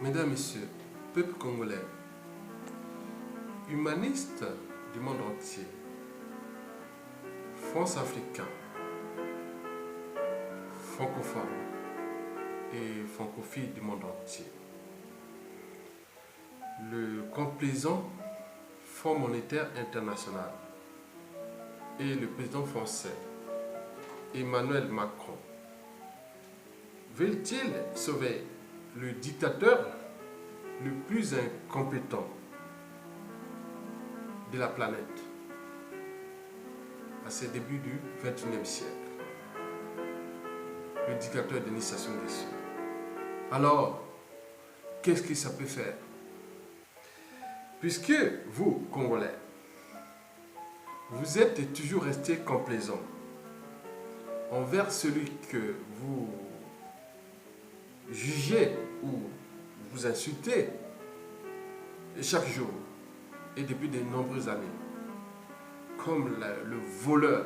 Mesdames, Messieurs, peuple congolais, humanistes du monde entier, France africain, francophones et francophiles du monde entier, le complaisant Fonds monétaire international et le président français Emmanuel Macron veulent-ils sauver le dictateur le plus incompétent de la planète à ses débuts du XXIe siècle, le dictateur Denis Sassou Nguesso? Alors, qu'est-ce que ça peut faire? Puisque vous, Congolais, vous êtes toujours restés complaisants envers celui que vous jugez ou vous insultez chaque jour et depuis de nombreuses années, comme le voleur,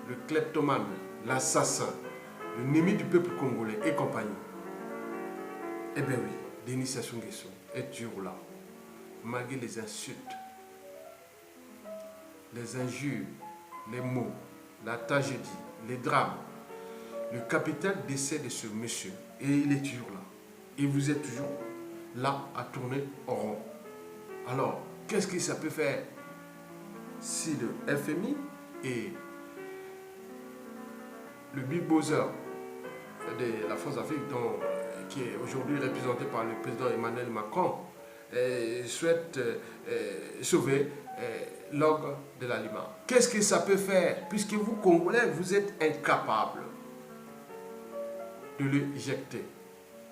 le kleptomane, l'assassin, l'ennemi du peuple congolais et compagnie. Eh bien oui, Denis Sassou Nguesso est toujours là, malgré les insultes, les injures, les mots, la tragédie, les drames, le capital décès de ce monsieur. Et il est toujours là. Et vous êtes toujours là à tourner en rond. Alors, qu'est-ce que ça peut faire si le FMI et le Big Brother de la France Afrique, qui est aujourd'hui représenté par le président Emmanuel Macron, souhaite sauver l'ogre de l'aliment? Qu'est-ce que ça peut faire, puisque vous, Congolais, vous êtes incapables de l'éjecter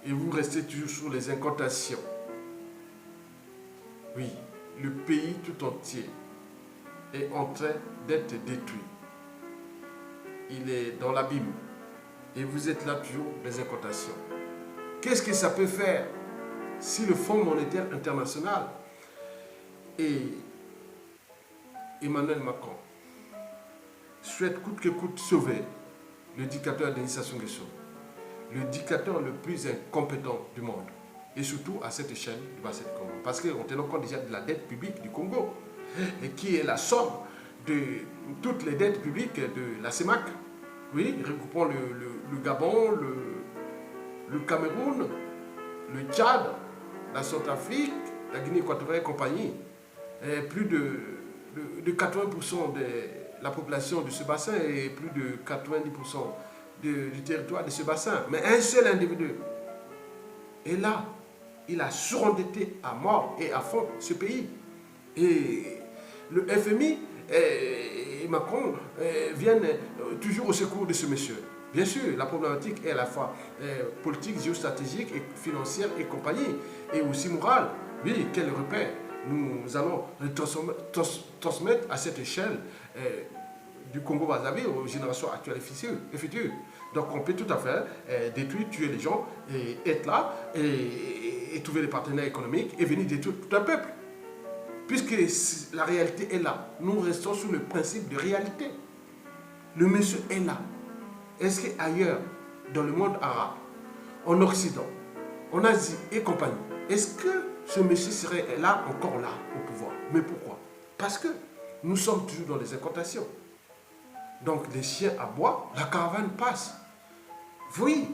et vous restez toujours sur les incantations? Oui, le pays tout entier est en train d'être détruit. Il est dans l'abîme et vous êtes là toujours les incantations. Qu'est-ce que ça peut faire si le Fonds monétaire international et Emmanuel Macron souhaitent coûte que coûte sauver le dictateur Denis Sassou Nguesso, le dictateur le plus incompétent du monde, et surtout à cette échelle du bassin du Congo? Parce qu'on tient compte déjà de la dette publique du Congo, et qui est la somme de toutes les dettes publiques de la CEMAC, oui, regroupant le Gabon, le Cameroun, le Tchad, la Centrafrique, la Guinée équatoriale et compagnie. Et plus de 80% de la population de ce bassin et plus de 90% du territoire de ce bassin. Mais un seul individu est là. Il a surendetté à mort et à fond ce pays. Et le FMI et Macron viennent toujours au secours de ce monsieur. Bien sûr, la problématique est à la fois politique, géostratégique, et financière et compagnie, et aussi morale. Oui, quel repère nous allons transmettre à cette échelle du Congo-Brazzaville aux générations actuelles et futures. Donc on peut tout à fait détruire, tuer les gens, et être là, et trouver des partenaires économiques, et venir détruire tout un peuple. Puisque la réalité est là. Nous restons sur le principe de réalité. Le monsieur est là. Est-ce qu'ailleurs, dans le monde arabe, en Occident, en Asie et compagnie, est-ce que ce monsieur serait là, encore là, au pouvoir? Mais pourquoi? Parce que nous sommes toujours dans les incantations. Donc les chiens aboient, la caravane passe. Oui,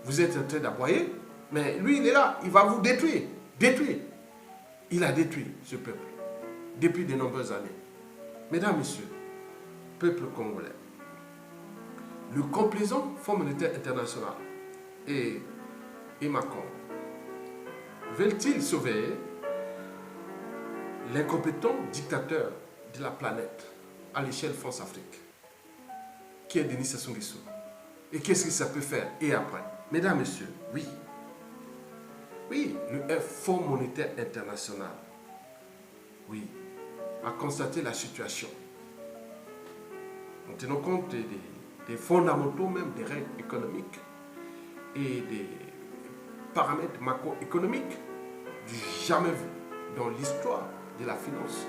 vous êtes en train d'aboyer, mais lui, il est là, il va vous détruire. Détruire. Il a détruit ce peuple depuis de nombreuses années. Mesdames, Messieurs, peuple congolais, le complaisant Fonds monétaire international et Macron veulent-ils sauver l'incompétent dictateur de la planète à l'échelle France-Afrique, qui est Denis Sassou Nguesso? Et qu'est-ce que ça peut faire et après? Mesdames, Messieurs, oui. Oui, le Fonds monétaire international, oui, a constaté la situation. En tenant compte des fondamentaux, même des règles économiques et des paramètres macroéconomiques du jamais vu dans l'histoire de la finance,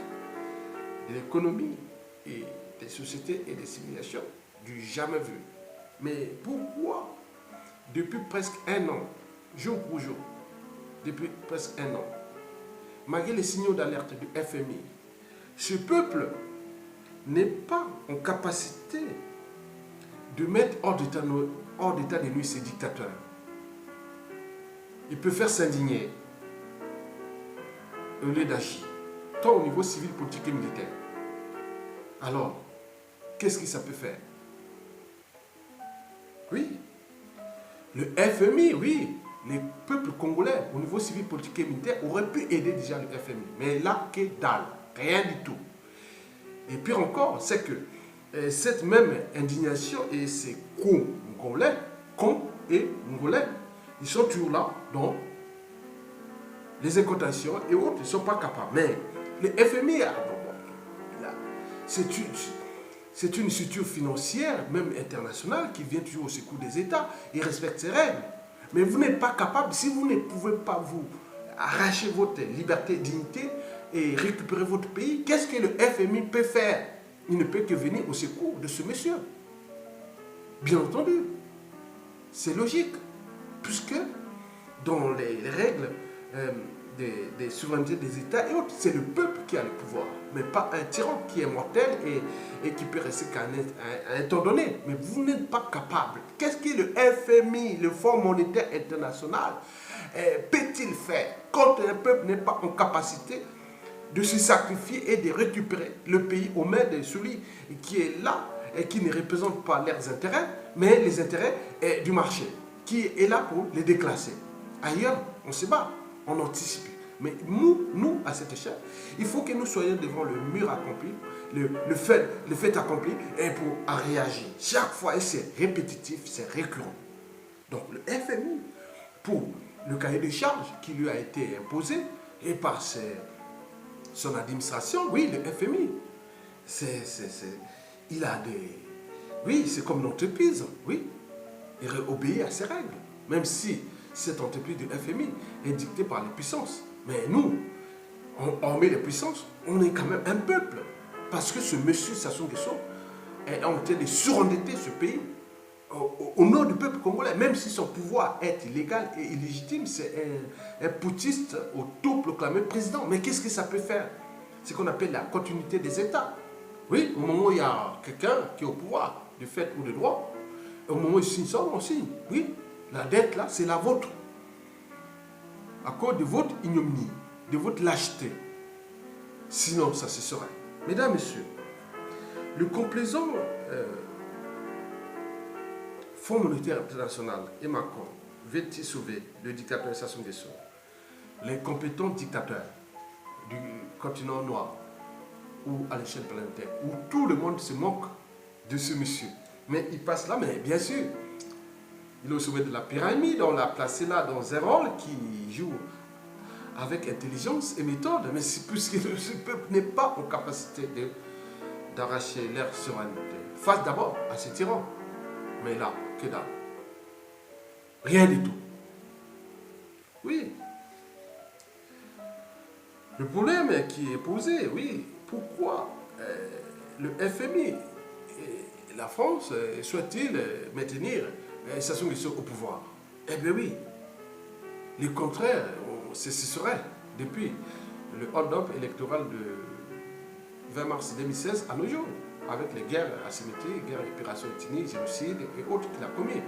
de l'économie et des sociétés et des civilisations, du jamais vu. Mais pourquoi, depuis presque un an, jour pour jour, depuis presque un an, malgré les signaux d'alerte du FMI, ce peuple n'est pas en capacité de mettre hors d'état de nuire ces dictateurs. Il peut faire s'indigner au lieu d'agir, tant au niveau civil, politique et militaire. Alors, qu'est-ce que ça peut faire? Oui, le FMI, oui, les peuples congolais au niveau civil, politique et militaire auraient pu aider déjà le FMI. Mais là, que dalle, rien du tout. Et pire encore, c'est que cette même indignation et ces Congolais, ils sont toujours là, donc les incantations et autres, ils ne sont pas capables. Mais le FMI, c'est une structure financière, même internationale, qui vient toujours au secours des États et respecte ses règles. Mais vous n'êtes pas capable, si vous ne pouvez pas vous arracher votre liberté, dignité et récupérer votre pays, qu'est-ce que le FMI peut faire? Il ne peut que venir au secours de ce monsieur. Bien entendu, c'est logique, puisque dans les règles des souverainetés des États et autres, c'est le peuple qui a le pouvoir, mais pas un tyran qui est mortel et qui peut rester qu'à un temps donné. Mais vous n'êtes pas capable. Qu'est-ce que le FMI, le Fonds monétaire international, peut-il faire quand un peuple n'est pas en capacité de se sacrifier et de récupérer le pays aux mains de celui qui est là et qui ne représente pas leurs intérêts, mais les intérêts du marché, qui est là pour les déclasser. Ailleurs, on se bat, on anticipe. Mais nous, à cette échelle, il faut que nous soyons devant le mur accompli, le fait accompli, et pour réagir. Chaque fois, et c'est répétitif, c'est récurrent. Donc le FMI, pour le cahier de charges qui lui a été imposé, et par son administration, oui, le FMI, il a des... Oui, c'est comme une entreprise, oui, il obéit à ses règles, même si cette entreprise du FMI est dictée par les puissances. Mais nous, on met les puissances, on est quand même un peuple. Parce que ce monsieur Sassou Nguesso est en train de surendetter ce pays au nom du peuple congolais. Même si son pouvoir est illégal et illégitime, c'est un putschiste autoproclamé président. Mais qu'est-ce que ça peut faire? C'est ce qu'on appelle la continuité des États. Oui, au moment où il y a quelqu'un qui est au pouvoir, de fait ou de droit, au moment où il signe ça, on signe. Oui, la dette là, c'est la vôtre. À cause de votre ignominie, de votre lâcheté. Sinon, ça se serait. Mesdames, Messieurs, le complaisant Fonds monétaire international et Macron veut-il sauver le dictateur Sassou Nguesso, les compétents dictateurs du continent noir ou à l'échelle planétaire, où tout le monde se moque de ce monsieur. Mais il passe là, mais bien sûr, il est au sommet de la pyramide, on l'a placé là dans un rôle qui joue avec intelligence et méthode, mais puisque ce peuple n'est pas en capacité d'arracher leur souveraineté, face d'abord à ces tyrans. Mais là, que dalle. Rien du tout. Oui. Le problème qui est posé, oui, pourquoi le FMI et la France souhaitent-ils maintenir Sassou Nguesso au pouvoir? Eh bien oui, le contraire, ce serait depuis le hold-up électoral de 20 mars 2016 à nos jours, avec les guerres asymétriques, guerres d'opération ethnique, génocide et autres qu'il a commis.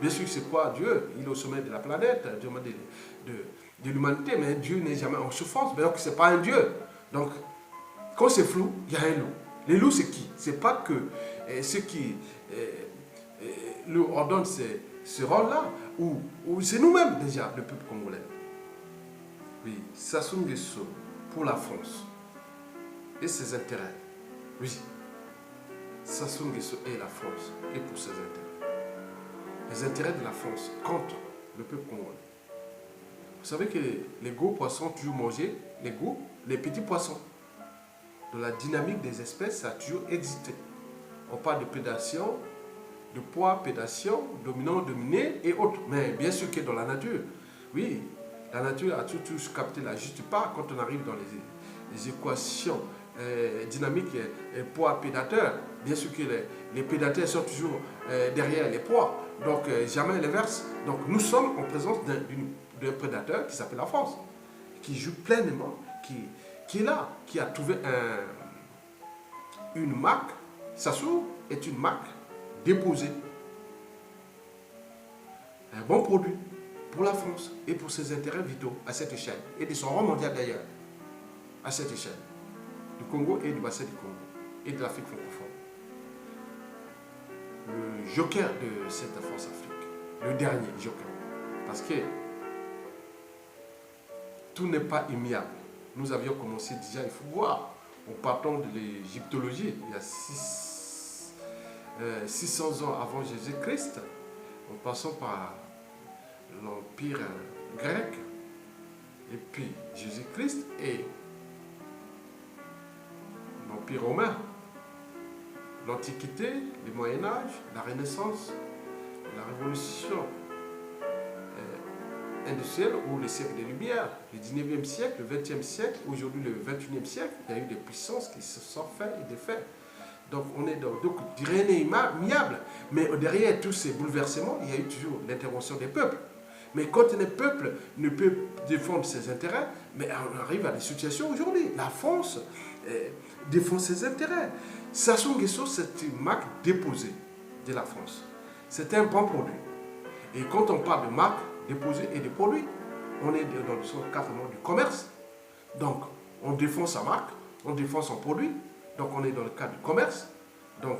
Bien sûr, c'est quoi Dieu? Il est au sommet de la planète, de l'humanité, mais Dieu n'est jamais en souffrance, donc ce n'est pas un Dieu. Donc, quand c'est flou, il y a un loup. Les loups, c'est qui? C'est pas que ceux qui lui ordonnent ce rôle-là, ou c'est nous-mêmes déjà, le peuple congolais. Oui, Sassou Nguesso pour la France et ses intérêts. Oui, Sassou Nguesso et la France et pour ses intérêts. Les intérêts de la France contre le peuple congolais. Vous savez que les gros poissons toujours mangé les petits poissons. Dans la dynamique des espèces, ça a toujours existé. On parle de prédation, de poids, prédation, dominant, dominé et autres. Mais bien sûr que dans la nature, oui, la nature a toujours capté la juste part quand on arrive dans les équations dynamiques poids prédateur. Bien sûr que les prédateurs sont toujours derrière les proies, donc jamais l'inverse. Donc nous sommes en présence d'un prédateur qui s'appelle la France, qui joue pleinement, qui est là, qui a trouvé une marque. Sassou est une marque déposée. Un bon produit pour la France et pour ses intérêts vitaux à cette échelle, et de son rang mondial d'ailleurs, à cette échelle, du Congo et du bassin du Congo, et de l'Afrique francophone. Le joker de cette France-Afrique, le dernier joker, parce que tout n'est pas immuable. Nous avions commencé déjà, il faut voir, en partant de l'égyptologie, il y a 600 ans avant Jésus-Christ, en passant par l'Empire grec, et puis Jésus-Christ et l'Empire romain, l'Antiquité, le Moyen-Âge, la Renaissance, la Révolution industrielle ou le siècle des Lumières, le 19e siècle, le 20e siècle, aujourd'hui le 21e siècle, il y a eu des puissances qui se sont faites et défaites. Donc on est donc rien n'est immuable, mais derrière tous ces bouleversements, il y a eu toujours l'intervention des peuples. Mais quand un peuple ne peut défendre ses intérêts, mais on arrive à des situations aujourd'hui. La France défend ses intérêts. Sassou Nguesso, c'est une marque déposée de la France. C'est un bon produit. Et quand on parle de marque déposée et de produits, on est dans le cadre du commerce. Donc, on défend sa marque, on défend son produit. Donc, on est dans le cadre du commerce. Donc,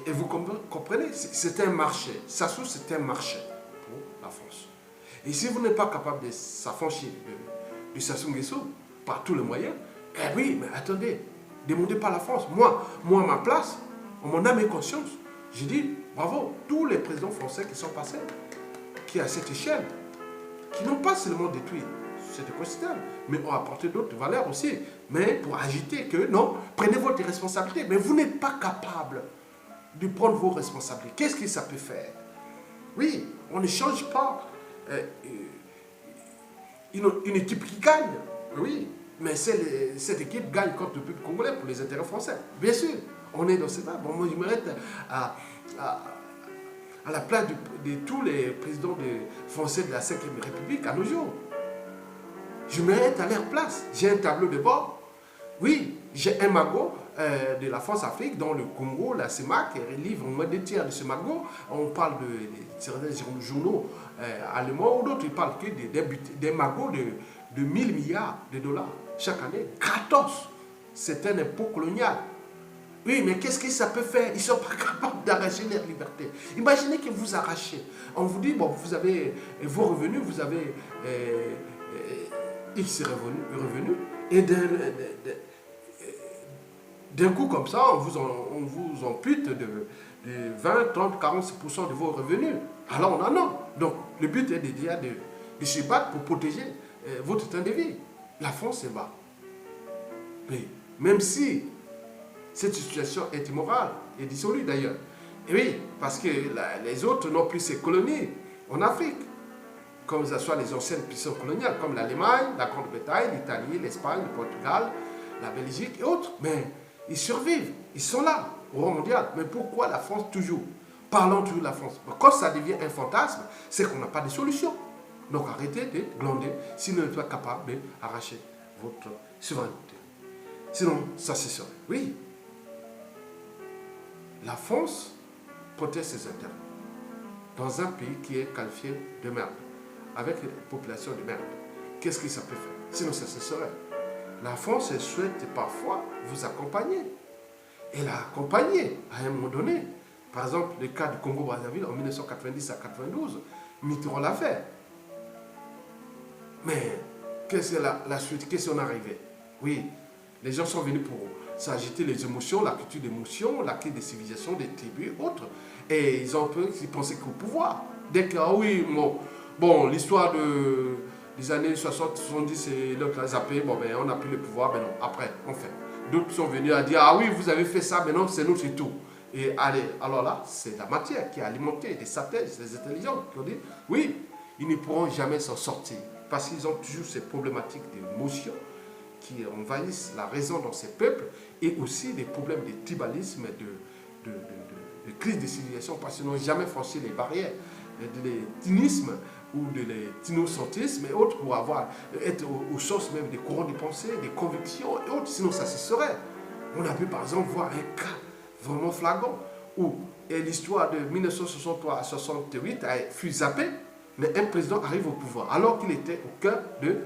et vous comprenez, c'est un marché. Sassou, c'est un marché pour la France. Et si vous n'êtes pas capable de s'affranchir de Sassou Nguesso par tous les moyens, eh oui, mais attendez, demandez pas à la France. Moi, à ma place, en mon âme et conscience, j'ai dit bravo, tous les présidents français qui sont passés, qui à cette échelle, qui n'ont pas seulement détruit cet écosystème, mais ont apporté d'autres valeurs aussi, mais pour agiter que non, prenez votre responsabilité, mais vous n'êtes pas capable de prendre vos responsabilités. Qu'est-ce que ça peut faire? Oui, on ne change pas une équipe qui gagne, oui, mais cette équipe gagne contre le peuple congolais pour les intérêts français. Bien sûr, on est dans ce débat. Bon, moi, je m'arrête à la place de tous les présidents français de la 5e République à nos jours. Je m'arrête à leur place. J'ai un tableau de bord. Oui, j'ai un magot de la France-Afrique dans le Congo, la CEMAC, qui livre moins des tiers de ce magot. On parle de certains journaux allemands ou d'autres, ils parlent que des magots de 1000 milliards de dollars chaque année, gratos. C'est un impôt colonial. Oui, mais qu'est-ce que ça peut faire? Ils ne sont pas capables d'arracher leur liberté. Imaginez que vous arrachez. On vous dit, bon, vous avez vos revenus, vous avez X revenus, et d'un coup comme ça, on vous ampute de 20, 30, 40% de vos revenus. Alors on en a. Donc le but est de se battre pour protéger votre train de vie. La France est bas. Mais même si cette situation est immorale et dissolue d'ailleurs. Et oui, parce que les autres n'ont plus ces colonies en Afrique, comme ce soit les anciennes puissances coloniales, comme l'Allemagne, la Grande-Bretagne, l'Italie, l'Espagne, le Portugal, la Belgique et autres. Mais ils survivent, ils sont là, au rang mondial. Mais pourquoi la France toujours? Parlons toujours de la France. Mais quand ça devient un fantasme, c'est qu'on n'a pas de solution. Donc arrêtez de glander si vous n'êtes pas capable d'arracher votre souveraineté. Sinon, ça se serait. Oui. La France protège ses intérêts dans un pays qui est qualifié de merde, avec une population de merde. Qu'est-ce que ça peut faire? Sinon, ça se serait. La France, elle souhaite parfois vous accompagner. Elle a accompagné à un moment donné. Par exemple, le cas du Congo-Brazzaville en 1990 à 92, Mitterrand l'a fait. Mais qu'est-ce que la suite? Qu'est-ce qu'on est arrivé? Oui, les gens sont venus pour s'agiter les émotions, la culture d'émotion, la clé des civilisations, des tribus, autres. Et ils pensaient qu'au pouvoir. Dès que, ah oui, bon, l'histoire des années 60, 70, et l'autre a zappé, bon, ben, on n'a plus le pouvoir, ben non, après, on fait. D'autres sont venus à dire, ah oui, vous avez fait ça, mais non, c'est nous, c'est tout. Et allez, alors là, c'est la matière qui a alimenté des satellites, des intelligents qui ont dit, oui, ils ne pourront jamais s'en sortir. Parce qu'ils ont toujours ces problématiques d'émotion qui envahissent la raison dans ces peuples et aussi des problèmes de tribalisme, de crise de civilisation parce qu'ils n'ont jamais franchi les barrières de l'étinisme ou de l'étinocentisme et autres pour être au sens même des courants de pensée, des convictions et autres, sinon ça cesserait. On a pu par exemple voir un cas vraiment flagrant où l'histoire de 1963 à 68 fut zappée, mais un président arrive au pouvoir alors qu'il était au cœur de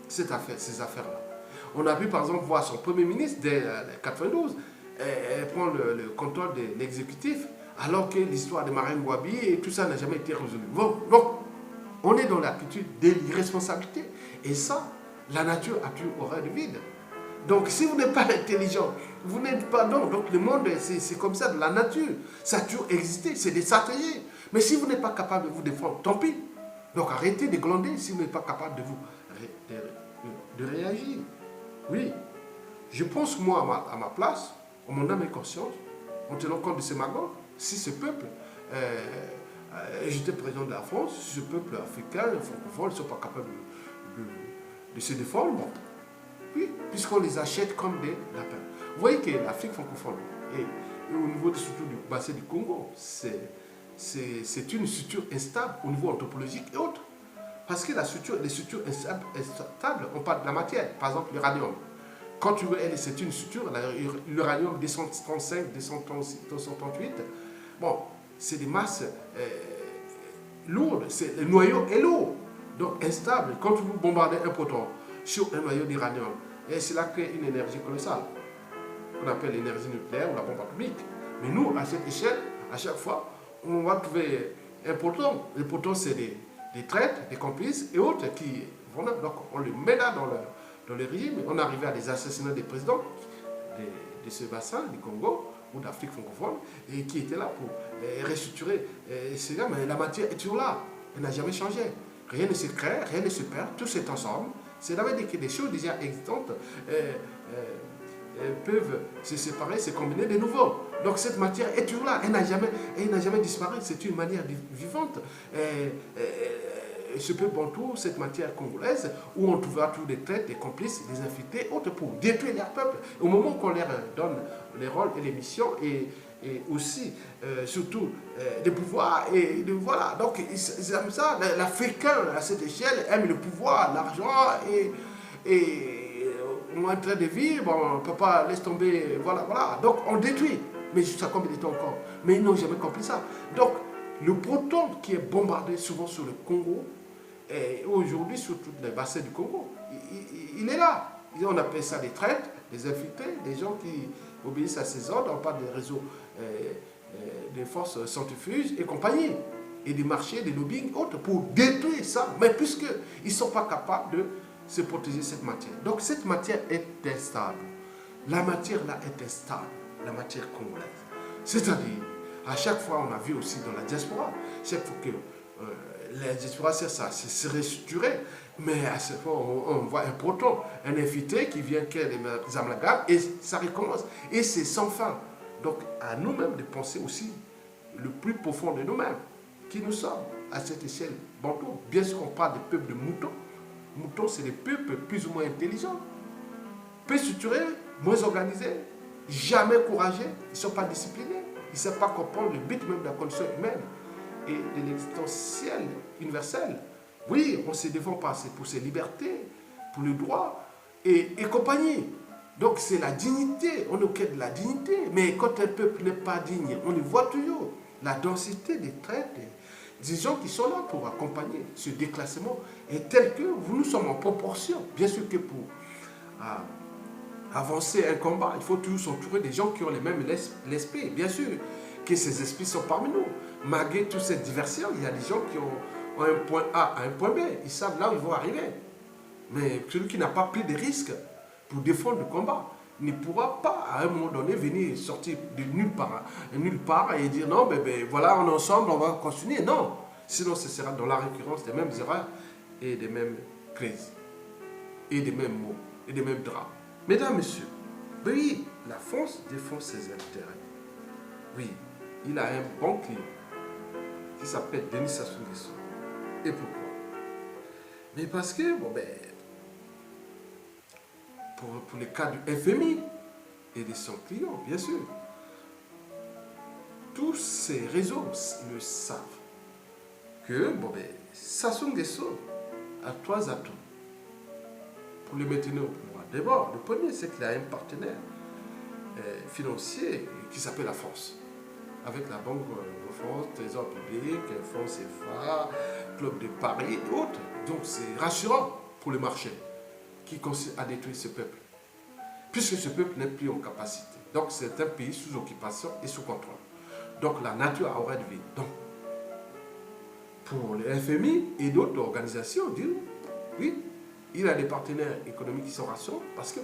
ces affaires-là. On a pu par exemple voir son premier ministre dès 1992 prendre le contrôle de l'exécutif alors que l'histoire de Marine Ngouabi et tout ça n'a jamais été résolu. Bon, donc, on est dans l'attitude de l'irresponsabilité. Et ça, la nature a toujours horreur de vide. Donc, si vous n'êtes pas intelligent, vous n'êtes pas... Non, donc le monde, c'est comme ça, de la nature. Ça a toujours existé, c'est des ateliers. Mais si vous n'êtes pas capable de vous défendre, tant pis. Donc, arrêtez de glander si vous n'êtes pas capable de réagir. Oui, je pense, moi, à ma place, en mon âme et conscience, en tenant compte de ces magouilles, si ce peuple, j'étais président de la France, si ce peuple africain, francophone, ne sont pas capables de se défendre, bon, oui, puisqu'on les achète comme des lapins. Vous voyez que l'Afrique francophone, et au niveau surtout du bassin du Congo, c'est une structure instable au niveau anthropologique et autres. Parce que les structures instables, on parle de la matière, par exemple l'uranium. Quand tu veux, c'est une structure, l'uranium 235, 238, bon, c'est des masses lourdes, le noyau est lourd, donc instable. Quand vous bombardez un proton sur un noyau d'uranium, cela crée une énergie colossale, qu'on appelle l'énergie nucléaire ou la bombe atomique. Mais nous, à cette échelle, à chaque fois, on va trouver un proton. Les protons, c'est des traîtres, des complices et autres qui, voilà, donc on les met là dans le régime. On arrivait à des assassinats des présidents de ce bassin, du Congo ou d'Afrique francophone, et qui étaient là pour restructurer ces gars. Mais la matière est toujours là, elle n'a jamais changé. Rien ne se crée, rien ne se perd, tout est ensemble. C'est là que des choses déjà existantes peuvent se séparer, se combiner de nouveau. Donc cette matière est toujours là, elle n'a jamais disparu, c'est une manière vivante. Ce peuple bantou, cette matière congolaise, où on trouvera tous des traites, des complices, des infiltrés, autres pour détruire leur peuple. Au moment qu'on leur donne les rôles et les missions, et aussi, surtout, des pouvoirs, et voilà. Donc, ils aiment ça. L'Africain, à cette échelle, aime le pouvoir, l'argent, et en train de vivre, on ne peut pas laisser tomber, voilà. Donc, on détruit. Mais jusqu'à combien de temps encore? Mais ils n'ont jamais compris ça. Donc, le proton qui est bombardé souvent sur le Congo, et aujourd'hui sur tous les bassins du Congo, il est là. On appelle ça des traîtres, des infiltrés, des gens qui obéissent à ces ordres. On parle des réseaux des forces centrifuges et compagnie, et des marchés, des lobbying, autres, pour détruire ça. Mais puisqu'ils ne sont pas capables de se protéger cette matière. Donc cette matière est instable. La matière là est instable, la matière congolaise. C'est-à-dire, à chaque fois, on a vu aussi dans la diaspora, chaque fois que la diaspora, c'est ça, c'est se restructurer, mais à ce moment, on voit un proton, un infiltré qui vient créer des amalgames, et ça recommence. Et c'est sans fin. Donc, à nous-mêmes de penser aussi le plus profond de nous-mêmes, qui nous sommes à cette échelle bantou. Bien sûr, on parle des peuples de moutons. Moutons, c'est des peuples plus ou moins intelligents, peu structurés, moins organisés, jamais courageux, ils ne sont pas disciplinés, ils ne savent pas comprendre le but même de la condition humaine et de l'existentiel universel. Oui, on se défend pour ses libertés, pour le droit et compagnie. Donc c'est la dignité, on est au quai de la dignité. Mais quand un peuple n'est pas digne, on le voit toujours. La densité des traites, des gens qui sont là pour accompagner ce déclassement est telle que nous sommes en proportion. Bien sûr que pour avancer un combat, il faut toujours s'entourer des gens qui ont les mêmes esprits. Bien sûr que ces esprits sont parmi nous. Malgré toute cette diversité, il y a des gens qui ont un point A à un point B. Ils savent là où ils vont arriver. Mais celui qui n'a pas pris de risques pour défendre le combat ne pourra pas à un moment donné venir sortir de nulle part et dire non, voilà, on est ensemble, on va continuer. Non, sinon ce sera dans la récurrence des mêmes erreurs et des mêmes crises, et des mêmes mots, et des mêmes drames. Mesdames, Messieurs, oui, la France défend ses intérêts. Oui, il a un bon client qui s'appelle Denis Sassou Nguesso. Et pourquoi? Mais parce que, pour le cas du FMI et de son client, bien sûr, tous ces réseaux le savent. que bon, ben, Sassou Nguesso a 3 atouts pour le maintenir au pouvoir. D'abord, le premier, c'est qu'il a un partenaire financier qui s'appelle la France. Avec la Banque de France, Trésor public, Fonds CFA, Club de Paris et autres. Donc c'est rassurant pour le marché qui consiste à détruire ce peuple. Puisque ce peuple n'est plus en capacité. Donc c'est un pays sous occupation et sous contrôle. Donc la nature a horreur de vie. Donc pour le FMI et d'autres organisations, disent oui, il a des partenaires économiques qui sont rassurants parce que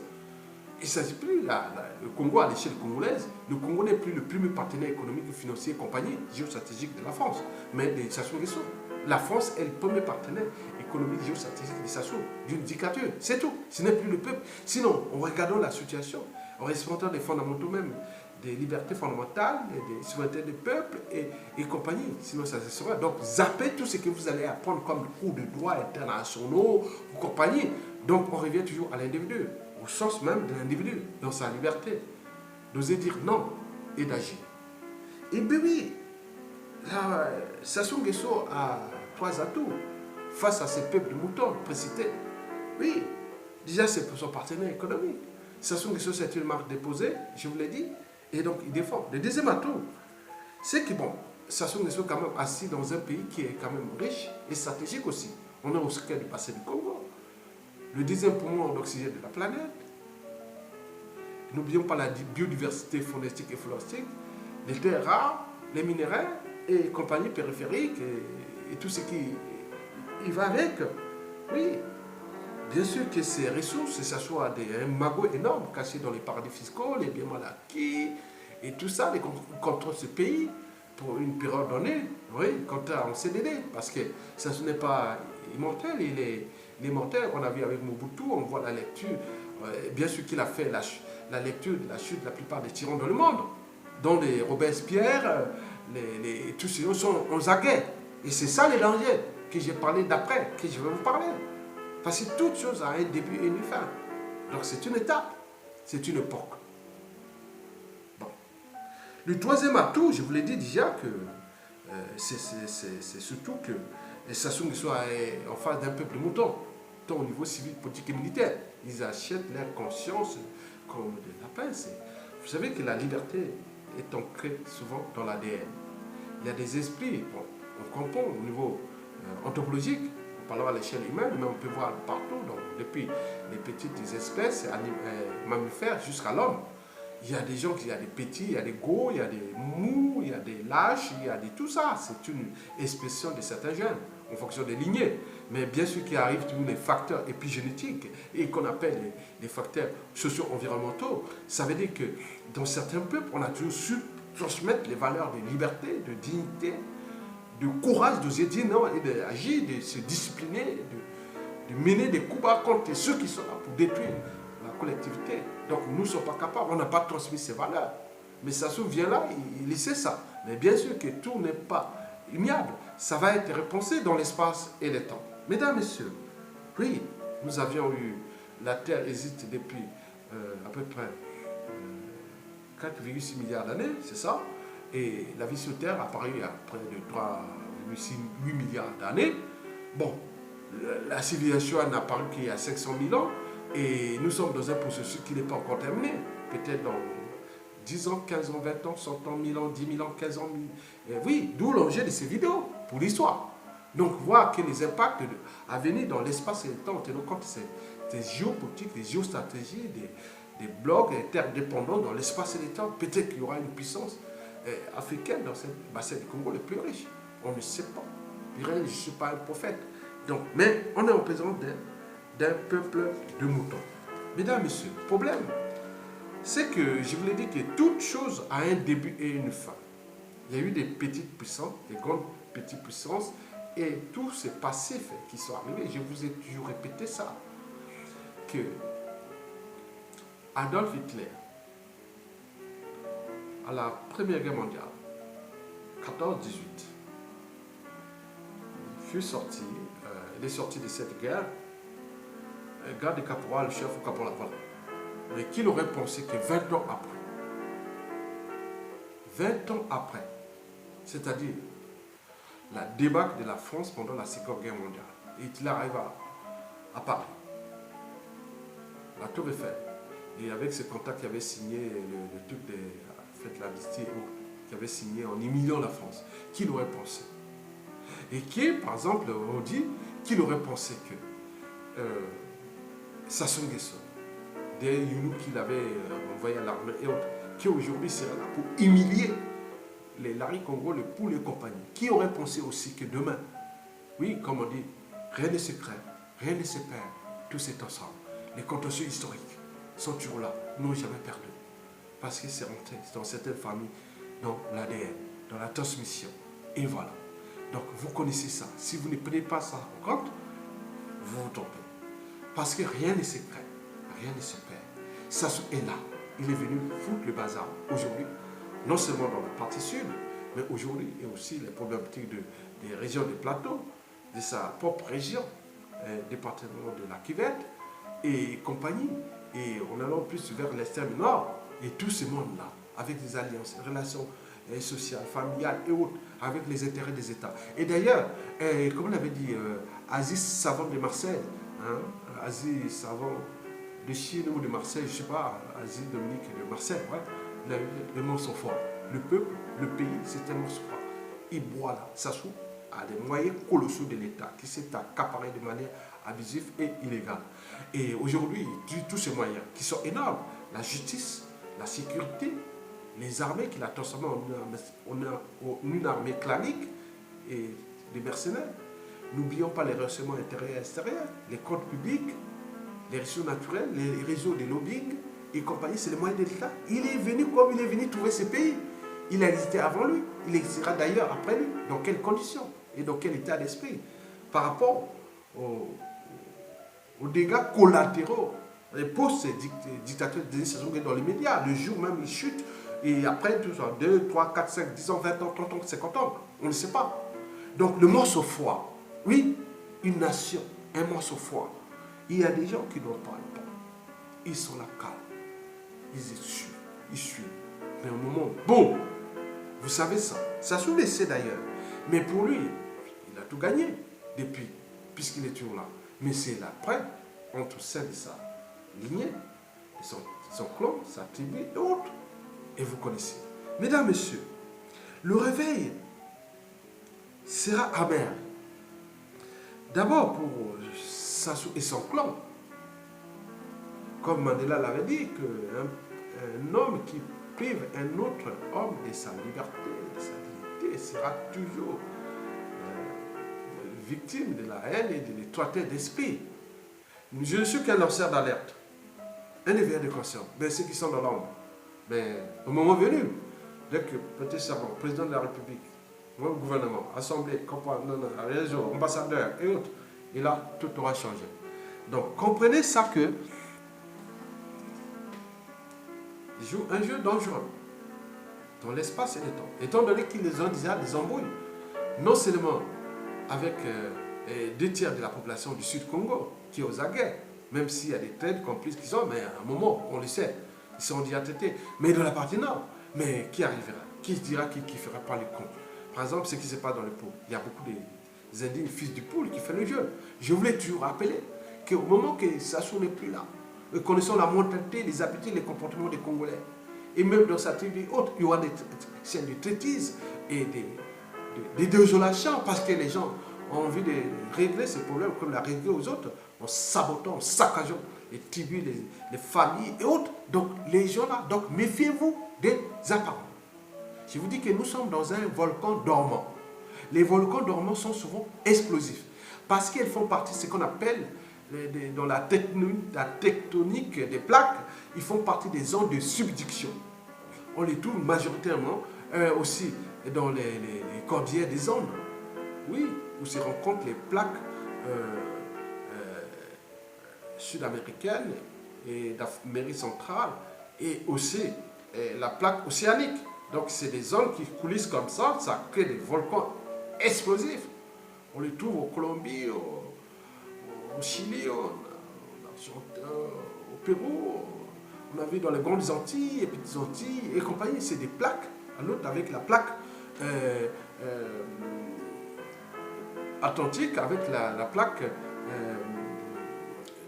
il ne s'agit plus, le Congo à l'échelle congolaise, le Congo n'est plus le premier partenaire économique, financier et compagnie géostratégique de la France, mais de Sassou Nguesso. La France est le premier partenaire économique géostratégique de Sassou, d'une dictature, c'est tout, ce n'est plus le peuple. Sinon, en regardant la situation, en respectant les fondamentaux même, des libertés fondamentales, des souverainetés des peuples et compagnie, sinon ça se sera. Donc, zappez tout ce que vous allez apprendre comme cours de droit internationaux ou compagnie. Donc, on revient toujours à l'individu, au sens même de l'individu, dans sa liberté, d'oser dire non et d'agir. Et bien oui, Sassou Nguesso a 3 atouts face à ces peuples de moutons précités. Oui, déjà c'est pour son partenaire économique. Sassou Nguesso c'est une marque déposée, je vous l'ai dit, et donc il défend. Le deuxième atout, c'est que bon, Sassou Nguesso est quand même assis dans un pays qui est quand même riche et stratégique aussi. On est au cœur du bassin du Congo, le 10e poumon d'oxygène de la planète. N'oublions pas la biodiversité faunistique et floristique, les terres rares, les minéraux et compagnie périphériques et tout ce qui y va avec. Oui, bien sûr que ces ressources, que ce soit un magot énorme caché dans les paradis fiscaux, les biens mal acquis et tout ça, les contrôles ce pays pour une période donnée, oui, contrat en CDD, parce que ça ce n'est pas immortel, il est mortel. On a vu avec Mobutu, on voit la lecture, bien sûr qu'il a fait la lecture de la chute de la plupart des tyrans dans le monde, dont les Robespierre, tous ces gens sont aux aguets. Et c'est ça les dangers que j'ai parlé d'après, que je vais vous parler. Parce que toute chose a un début et une fin. Donc c'est une étape, c'est une époque. Bon. Le troisième atout, je vous l'ai dit déjà que c'est surtout que Sassou Nguesso est en face d'un peuple mouton, tant au niveau civil, politique et militaire. Ils achètent leur conscience comme de la pince. Vous savez que la liberté est ancrée souvent dans l'ADN. Il y a des esprits, bon, on comprend au niveau anthropologique, on parle à l'échelle humaine, mais on peut voir partout, donc, depuis les petites espèces mammifères jusqu'à l'homme. Il y a des gens, il y a des petits, il y a des gros, il y a des mous, il y a des lâches, il y a des tout ça. C'est une expression de certains gènes en fonction des lignées. Mais bien sûr qu'il arrive tous les facteurs épigénétiques et qu'on appelle les facteurs socio-environnementaux. Ça veut dire que dans certains peuples, on a toujours su transmettre les valeurs de liberté, de dignité, de courage, d'oser dire non et d'agir, de se discipliner, de mener des combats contre ceux qui sont là pour détruire la collectivité. Donc nous ne sommes pas capables, on n'a pas transmis ces valeurs. Mais Sassou vient là, il sait ça. Mais bien sûr que tout n'est pas immuable. Ça va être repensé dans l'espace et le temps. Mesdames, Messieurs, oui, nous avions eu, la Terre existe depuis à peu près 4,6 milliards d'années, c'est ça. Et la vie sur Terre a apparu il y a près de 3,8 milliards d'années. Bon, la civilisation n'a apparu qu'il y a 500 000 ans. Et nous sommes dans un processus qui n'est pas encore terminé. Peut-être dans 10 ans, 15 ans, 20 ans, 100 ans, 1000 ans, 10 000 ans, 15 ans. Oui, d'où l'objet de ces vidéos, pour l'histoire. Donc, voir que les impacts à venir dans l'espace et le temps, tenant compte des géopolitiques, des géostratégies, des blocs interdépendants dans l'espace et le temps, peut-être qu'il y aura une puissance africaine dans ce bassin du Congo le plus riche. On ne sait pas. Je ne suis pas un prophète. Donc, mais on est en présence d'un peuple de moutons. Mesdames, Messieurs, le problème, c'est que je vous l'ai dit que toute chose a un début et une fin. Il y a eu des petites puissances, des grandes petites puissances, et tous ces passifs qui sont arrivés, je vous ai toujours répété ça, que Adolf Hitler, à la Première Guerre mondiale, 14-18, il est sorti de cette guerre, garde de caporal, chef ou caporal, voilà. Mais qu'il aurait pensé que 20 ans après, c'est-à-dire la débâcle de la France pendant la Seconde Guerre mondiale. Et Hitler arrive à Paris, la Tour Eiffel. Et avec ce contact qui avait signé le truc de la fête de l'amnistie, qui avait signé en humiliant la France, qui l'aurait pensé? Et qui, par exemple, on dit qu'il aurait pensé que Sassou Nguesso, des Younou qu'il avait envoyé à l'armée et autres, qui aujourd'hui serait là pour humilier les Larry Congo, le Poul et compagnie. Qui aurait pensé aussi que demain, oui, comme on dit, rien ne se crée, rien ne se perd, tout est ensemble. Les contentieux historiques sont toujours là, n'ont jamais perdu. Parce que c'est rentré dans certaines familles, dans l'ADN, dans la transmission. Et voilà. Donc vous connaissez ça. Si vous ne prenez pas ça en compte, vous vous trompez. Parce que rien ne se crée, rien ne se perd. Sassou est là. Il est venu foutre le bazar aujourd'hui, non seulement dans la partie sud, mais aujourd'hui, et aussi les problématiques des régions des plateaux, de sa propre région, département de la Cuvette et compagnie, et en allant plus vers l'extrême nord, et tout ce monde-là, avec des alliances, des relations sociales, familiales et autres, avec les intérêts des États. Et d'ailleurs, comme on avait dit, Aziz Savant de Marseille, hein, Aziz Savant de Chine ou de Marseille, je ne sais pas, Aziz Dominique de Marseille, ouais, les mots sont forts. Le peuple, le pays, c'est un morceau fort. Et voilà, Sassou a des moyens colossaux de l'État qui s'est accaparé de manière abusive et illégale. Et aujourd'hui, tous ces moyens qui sont énormes, la justice, la sécurité, les armées qu'il a transformées en une armée clanique et des mercenaires. N'oublions pas les renseignements intérieurs et extérieurs, les comptes publics, les ressources naturelles, les réseaux de lobbying et compagnie, c'est les moyens de l'État. Il est venu comme il est venu trouver ces pays. Il a existé avant lui, il existera d'ailleurs après lui. Dans quelles conditions et dans quel état d'esprit? Par rapport aux dégâts collatéraux, les post-dictateurs dans les médias, le jour même il chute, et après tout ça, 2, 3, 4, 5, 10 ans, 20 ans, 30 ans, 50 ans, on ne sait pas. Donc le morceau froid, oui, une nation, un morceau froid. Il y a des gens qui n'en parlent pas. Ils sont là calmes. Ils suivent. Mais au moment, bon, vous savez ça. Ça se laissait d'ailleurs. Mais pour lui, il a tout gagné depuis, puisqu'il est toujours là. Mais c'est l'après, entre celle de sa lignée, de son clan, sa tribu et autres. Et vous connaissez. Mesdames, Messieurs, le réveil sera amer. D'abord pour Sassou et son clan. Comme Mandela l'avait dit, qu'un homme qui prive un autre homme de sa liberté, de sa dignité, sera toujours victime de la haine et de l'étroitesse d'esprit. Je ne suis qu'un lanceur d'alerte, un éveilleur de conscience, mais ceux qui sont dans l'ombre. Mais au moment venu, dès que peut-être savant, président de la République, le gouvernement, assemblée, région, ambassadeur et autres, et là, tout aura changé. Donc, comprenez ça que ils jouent un jeu dangereux dans l'espace et le temps. Étant donné qu'ils ont déjà des embrouilles, non seulement avec 2 tiers de la population du Sud-Congo, qui est aux aguets, même s'il y a des traites complices qui sont, mais à un moment, on le sait, ils sont déjà traités. Mais de la partie nord, mais qui arrivera? Qui se dira qui ne fera pas les comptes? Par exemple, ce qui se passe dans le Poul, il y a beaucoup des indignes fils du Poul qui font le jeu. Je voulais toujours rappeler qu'au moment que Sassou n'est plus là, connaissons la mentalité, les habitudes, les comportements des Congolais, et même dans sa tribu et autres, il y aura des scènes de traîtrise et des désolations parce que les gens ont envie de régler ces problèmes comme la régler aux autres en sabotant, en saccageant les tribus, les familles et autres. Donc les gens là, donc méfiez-vous des apparences. Je vous dis que nous sommes dans un volcan dormant. Les volcans dormants sont souvent explosifs parce qu'ils font partie de ce qu'on appelle dans la tectonique des plaques, ils font partie des zones de subduction. On les trouve majoritairement aussi dans les cordillères des Andes, oui, où se rencontrent les plaques sud-américaines et d'Amérique centrale et aussi la plaque océanique. Donc c'est des zones qui coulissent comme ça crée des volcans explosifs. On les trouve au Colombie, au Chili, au Pérou, on a vu dans les grandes Antilles et petites Antilles et compagnie, c'est des plaques, à l'autre avec la plaque Atlantique avec la plaque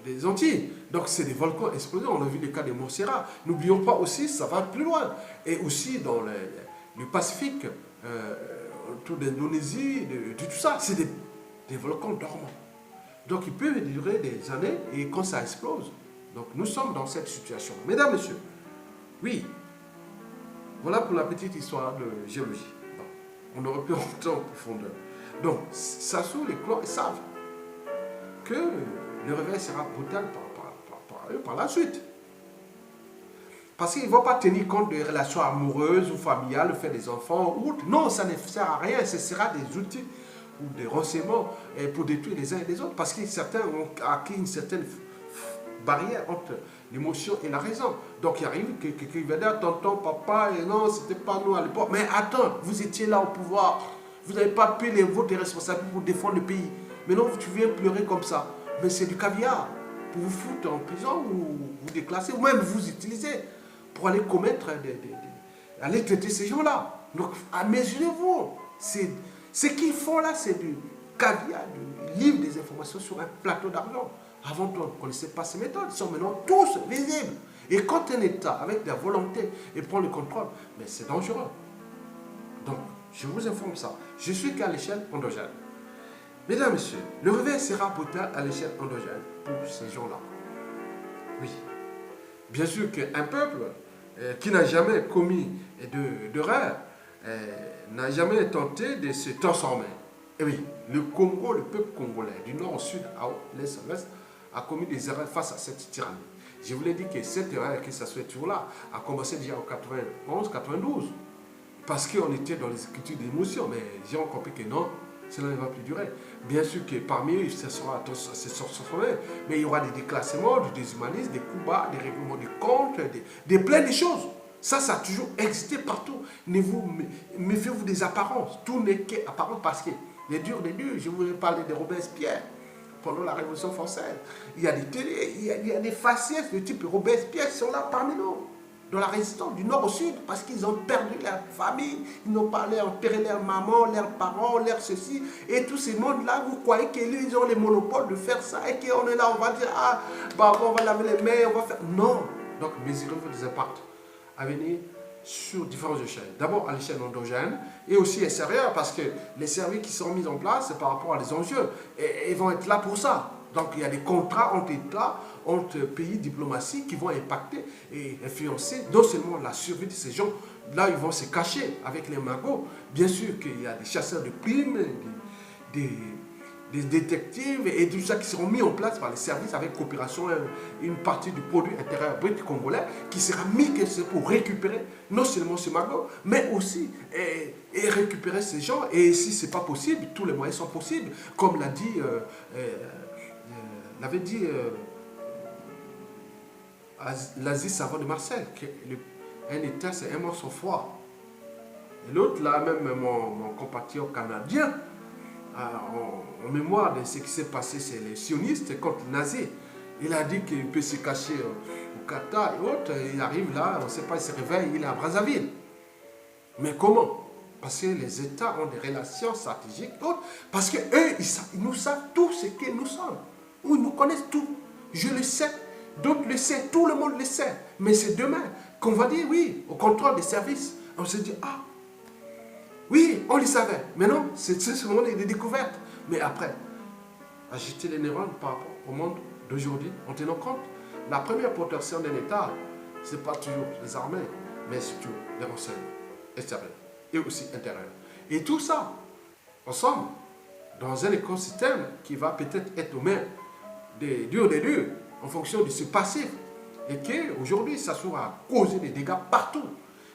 des Antilles. Donc c'est des volcans explosés. On a vu le cas de Montserrat. N'oublions pas aussi, ça va plus loin. Et aussi dans le Pacifique, autour d'Indonésie, de tout ça, c'est des volcans dormants. Donc il peut durer des années et quand ça explose. Donc nous sommes dans cette situation. Mesdames, Messieurs, oui, voilà pour la petite histoire de géologie. Bon, on aurait pu rentrer en profondeur. Donc, Sassou, les clans savent que le réveil sera brutal par la suite. Parce qu'ils ne vont pas tenir compte des relations amoureuses ou familiales, le fait des enfants ou autres. Non, ça ne sert à rien. Ce sera des outils ou des renseignements pour détruire les uns et les autres. Parce que certains ont acquis une certaine barrière entre l'émotion et la raison. Donc il arrive que quelqu'un va dire tonton, papa, et non, c'était pas nous à l'époque. Mais attends, vous étiez là au pouvoir. Vous n'avez pas pris votre responsabilité pour défendre le pays. Maintenant, tu viens pleurer comme ça. Mais c'est du caviar pour vous foutre en prison ou vous déclasser, ou même vous utiliser pour aller commettre, aller traiter ces gens-là. Donc, mesurez-vous. Ce qu'ils font là, c'est du caviar, du livre des informations sur un plateau d'argent. Avant, on ne connaissait pas ces méthodes. Ils sont maintenant tous visibles. Et quand un État, avec la volonté, et prend le contrôle, mais c'est dangereux. Donc, je vous informe ça. Je suis qu'à l'échelle endogène. Mesdames, Messieurs, le réveil sera brutal à l'échelle endogène pour ces gens-là. Oui. Bien sûr qu'un peuple qui n'a jamais commis d'erreur, n'a jamais tenté de se transformer. Et oui, le Congo, le peuple congolais, du nord au sud, à l'est à l'ouest, a commis des erreurs face à cette tyrannie. Je vous l'ai dit que cette erreur, que ça soit toujours là, a commencé déjà en 91-92. Parce qu'on était dans les écritures d'émotion, mais les gens ont compris que non, cela ne va plus durer. Bien sûr que parmi eux, ce sera transformé, mais il y aura des déclassements, du déshumanisme, des coups bas, des règlements de compte, des plein de choses. Ça a toujours existé partout. Méfiez-vous des apparences. Tout n'est qu'apparent parce que les durs, je voulais parler de Robespierre. Pendant la Révolution française, il y a des télés, il y a des faciès de type Robespierre qui sont là parmi nous. Dans la résistance du nord au sud, parce qu'ils ont perdu leur famille, ils n'ont pas allé enterrer leur maman, leurs parents, leur ceci, et tous ces mondes-là, vous croyez qu'ils ont les monopoles de faire ça, et qu'on est là, on va dire, ah, bah, on va laver les mains, on va faire... Non. Donc, mesurez-vous des impacts à venir sur différentes échelles. D'abord à l'échelle endogène, et aussi extérieure, parce que les services qui sont mis en place, c'est par rapport à les enjeux, et ils vont être là pour ça. Donc il y a des contrats entre États, entre pays, diplomatie qui vont impacter et influencer non seulement la survie de ces gens, là ils vont se cacher avec les magots. Bien sûr qu'il y a des chasseurs de primes, des détectives et tout ça qui seront mis en place par les services avec coopération, une partie du produit intérieur brut congolais qui sera mis pour récupérer non seulement ce magot, mais aussi et récupérer ces gens. Et si ce n'est pas possible, tous les moyens sont possibles, comme l'a dit... l'avait dit l'Asie Savant de Marseille, qu'un État c'est un mort sans foi. Et l'autre, là même mon compatriote canadien, en mémoire de ce qui s'est passé chez les sionistes contre les nazis, il a dit qu'il peut se cacher au Qatar et autres, il arrive là, on ne sait pas, il se réveille, il est à Brazzaville. Mais comment? Parce que les États ont des relations stratégiques, autres, parce qu'eux, ils nous savent tout ce que nous sommes. Ils nous connaissent tout. Je le sais, d'autres le savent, tout le monde le sait. Mais c'est demain qu'on va dire oui, au contrôle des services. On se dit, ah, oui, on le savait. Mais non, c'est ce moment des découvertes. Mais après, agiter les neurones par rapport au monde d'aujourd'hui, en tenant compte, la première protection d'un État, ce n'est pas toujours les armées, mais surtout les renseignements extérieurs et aussi intérieurs. Et tout ça, ensemble, dans un écosystème qui va peut-être être aux mains des durs, en fonction de ce passif, et qu'aujourd'hui, ça sera causé des dégâts partout.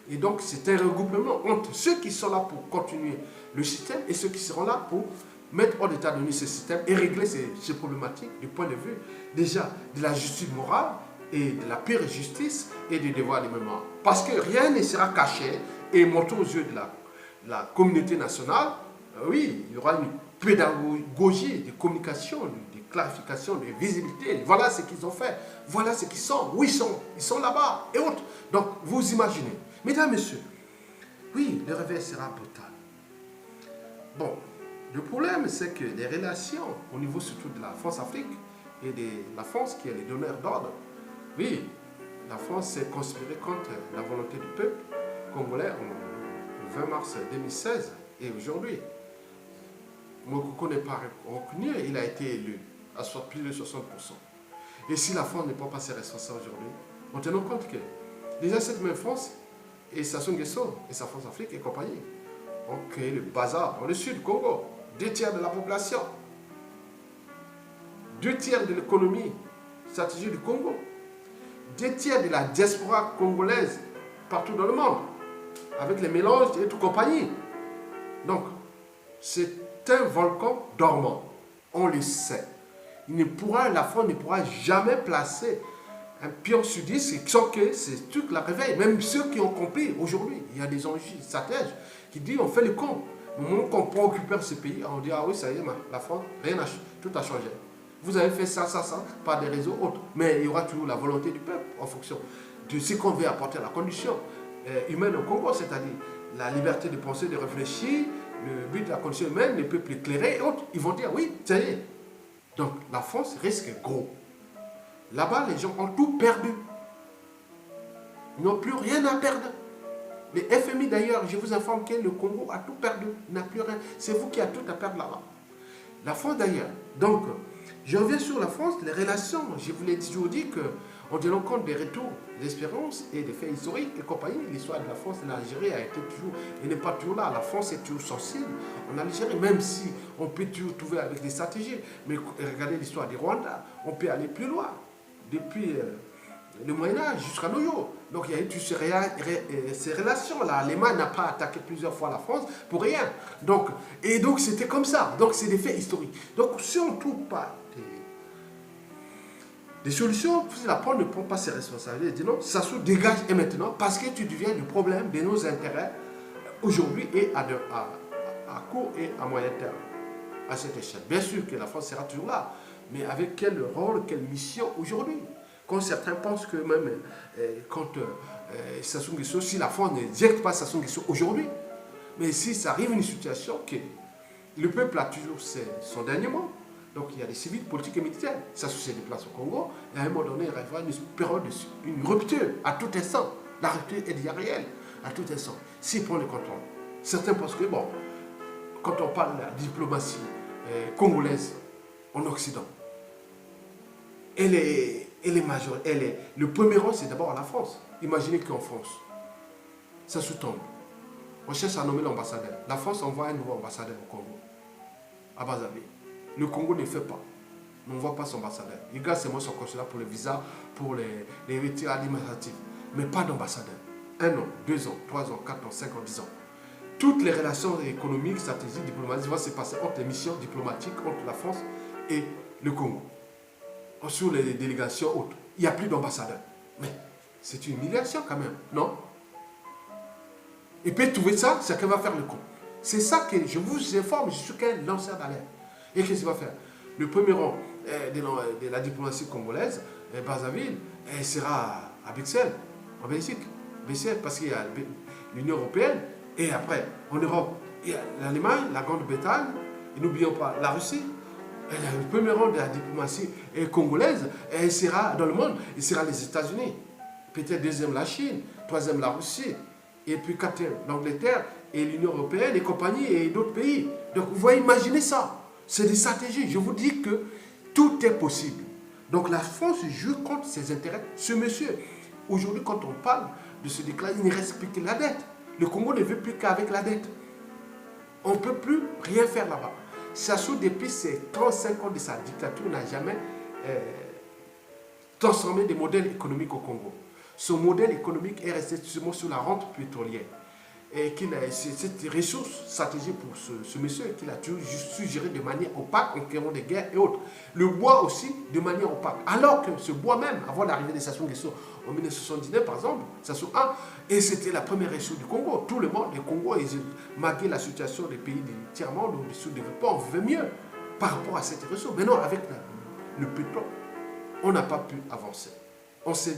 Et donc, c'est un regroupement entre ceux qui sont là pour continuer le système et ceux qui seront là pour mettre hors d'état de nuire ce système et régler ces problématiques du point de vue déjà de la justice morale et de la pure justice et du devoir de mémoire. Parce que rien ne sera caché et montré aux yeux de la communauté nationale. Oui, il y aura une pédagogie de communication, de clarification, de visibilité. Voilà ce qu'ils ont fait. Voilà ce qu'ils sont. Où ils sont. Ils sont là-bas et autres. Donc, vous imaginez. Mesdames, Messieurs, oui, le réveil sera brutal. Bon, Le problème, c'est que les relations, au niveau surtout de la France-Afrique et de la France qui est le donneur d'ordre, oui, la France s'est conspirée contre la volonté du peuple congolais le 20 mars 2016 et aujourd'hui. Mokoko n'est pas reconnu, il a été élu à plus de 60%. Et si la France ne prend pas ses responsabilités aujourd'hui, en tenant compte que déjà cette même France et Sassou Nguesso et sa France-Afrique et compagnie ont créé le bazar dans le sud du Congo. 2/3 de la population, 2/3 de l'économie stratégique du Congo, 2/3 de la diaspora congolaise partout dans le monde, avec les mélanges et toute compagnie. Donc, c'est un volcan dormant, on le sait. La France ne pourra jamais placer un pion sudiste sans que ces trucs la réveillent. Même ceux qui ont compris aujourd'hui, il y a des enjeux stratèges qui disent on fait le con. Au moment qu'on peut occuper ce pays, on dit ah oui, ça y est, la France, tout a changé. Vous avez fait ça, par des réseaux autres. Mais il y aura toujours la volonté du peuple en fonction de ce qu'on veut apporter à la condition humaine au Congo, c'est-à-dire la liberté de penser, de réfléchir, le but de la condition humaine, le peuple éclairé et autres. Ils vont dire oui, ça y est. Donc la France risque gros. Là-bas, les gens ont tout perdu. Ils n'ont plus rien à perdre. Le FMI d'ailleurs, je vous informe que le Congo a tout perdu, n'a plus rien. C'est vous qui avez tout à perdre là-bas. La France d'ailleurs. Donc, je reviens sur la France, les relations. Je vous l'ai toujours dit qu'en tenant compte des retours, des expériences et des faits historiques et compagnie, l'histoire de la France et de l'Algérie a été toujours, et n'est pas toujours là. La France est toujours sensible en Algérie, même si on peut toujours trouver avec des stratégies. Mais regardez l'histoire du Rwanda, on peut aller plus loin. Depuis le Moyen-Âge jusqu'à nos jours. Donc il y a eu toutes ces relations-là. L'Allemagne n'a pas attaqué plusieurs fois la France pour rien. Donc c'était comme ça. Donc c'est des faits historiques. Donc si on ne trouve pas des solutions, si la France ne prend pas ses responsabilités, elle dit non, ça se dégage et maintenant parce que tu deviens du problème de nos intérêts aujourd'hui et à court et à moyen terme à cette échelle. Bien sûr que la France sera toujours là. Mais avec quel rôle, quelle mission aujourd'hui? Quand certains pensent que même quand Sassou Nguesso, si la France n'éjecte pas Sassou Nguesso aujourd'hui, mais si ça arrive une situation que le peuple a toujours son dernier mot, donc il y a des civils, politiques et militaires, Sassou se déplace au Congo, et à un moment donné, il y aura une période, une rupture à tout instant. La rupture est déjà réelle à tout instant. S'il prend le contrôle. Certains pensent que, bon, quand on parle de la diplomatie congolaise en Occident, elle est majeure. Le premier rang, c'est d'abord la France. Imaginez qu'en France, ça sous-tombe. On cherche à nommer l'ambassadeur. La France envoie un nouveau ambassadeur au Congo, à Brazzaville. Le Congo ne fait pas. On ne voit pas son ambassadeur. Il garde seulement son consulat pour le visa, pour les retirs administratifs. Mais pas d'ambassadeur. 1 an, 2 ans, 3 ans, 4 ans, 5 ans, 10 ans. Toutes les relations économiques, stratégiques, diplomatiques vont se passer entre les missions diplomatiques entre la France et le Congo. Sur les délégations autres. Il n'y a plus d'ambassadeur. Mais c'est une humiliation quand même, non? Il peut trouver ça, c'est qu'elle va faire le coup. C'est ça que je vous informe, je suis qu'un lanceur d'alerte. Et qu'est-ce qu'il va faire? Le premier rang de la diplomatie congolaise, Brazzaville, sera à Bruxelles, en Belgique. Bruxelles, parce qu'il y a l'Union européenne, et après, en Europe, il y a l'Allemagne, la Grande-Bretagne, et n'oublions pas la Russie. Le premier rang de la diplomatie congolaise, elle sera dans le monde, il sera les États-Unis. Peut-être deuxième la Chine, troisième la Russie, et puis quatrième l'Angleterre et l'Union européenne et compagnie et d'autres pays. Donc vous voyez, imaginez ça. C'est des stratégies. Je vous dis que tout est possible. Donc la France joue contre ses intérêts. Ce monsieur, aujourd'hui quand on parle de ce déclin, il ne reste plus que la dette. Le Congo ne veut plus qu'avec la dette. On ne peut plus rien faire là-bas. Sassou, depuis ses 35 ans de sa dictature, n'a jamais transformé des modèles économiques au Congo. Son modèle économique est resté seulement sur la rente pétrolière. Et cette ressource stratégique pour ce monsieur qu'il a toujours suggéré de manière opaque en créant des guerres et autres. Le bois aussi de manière opaque. Alors que ce bois même, avant l'arrivée de Sassou Nguesso en 1979 par exemple, Sassou 1, et c'était la première ressource du Congo. Tout le monde, les Congo, malgré la situation des pays du tiers-monde ou du sous-développement, on veut mieux par rapport à cette ressource. Maintenant, avec le pétrole, on n'a pas pu avancer. On s'est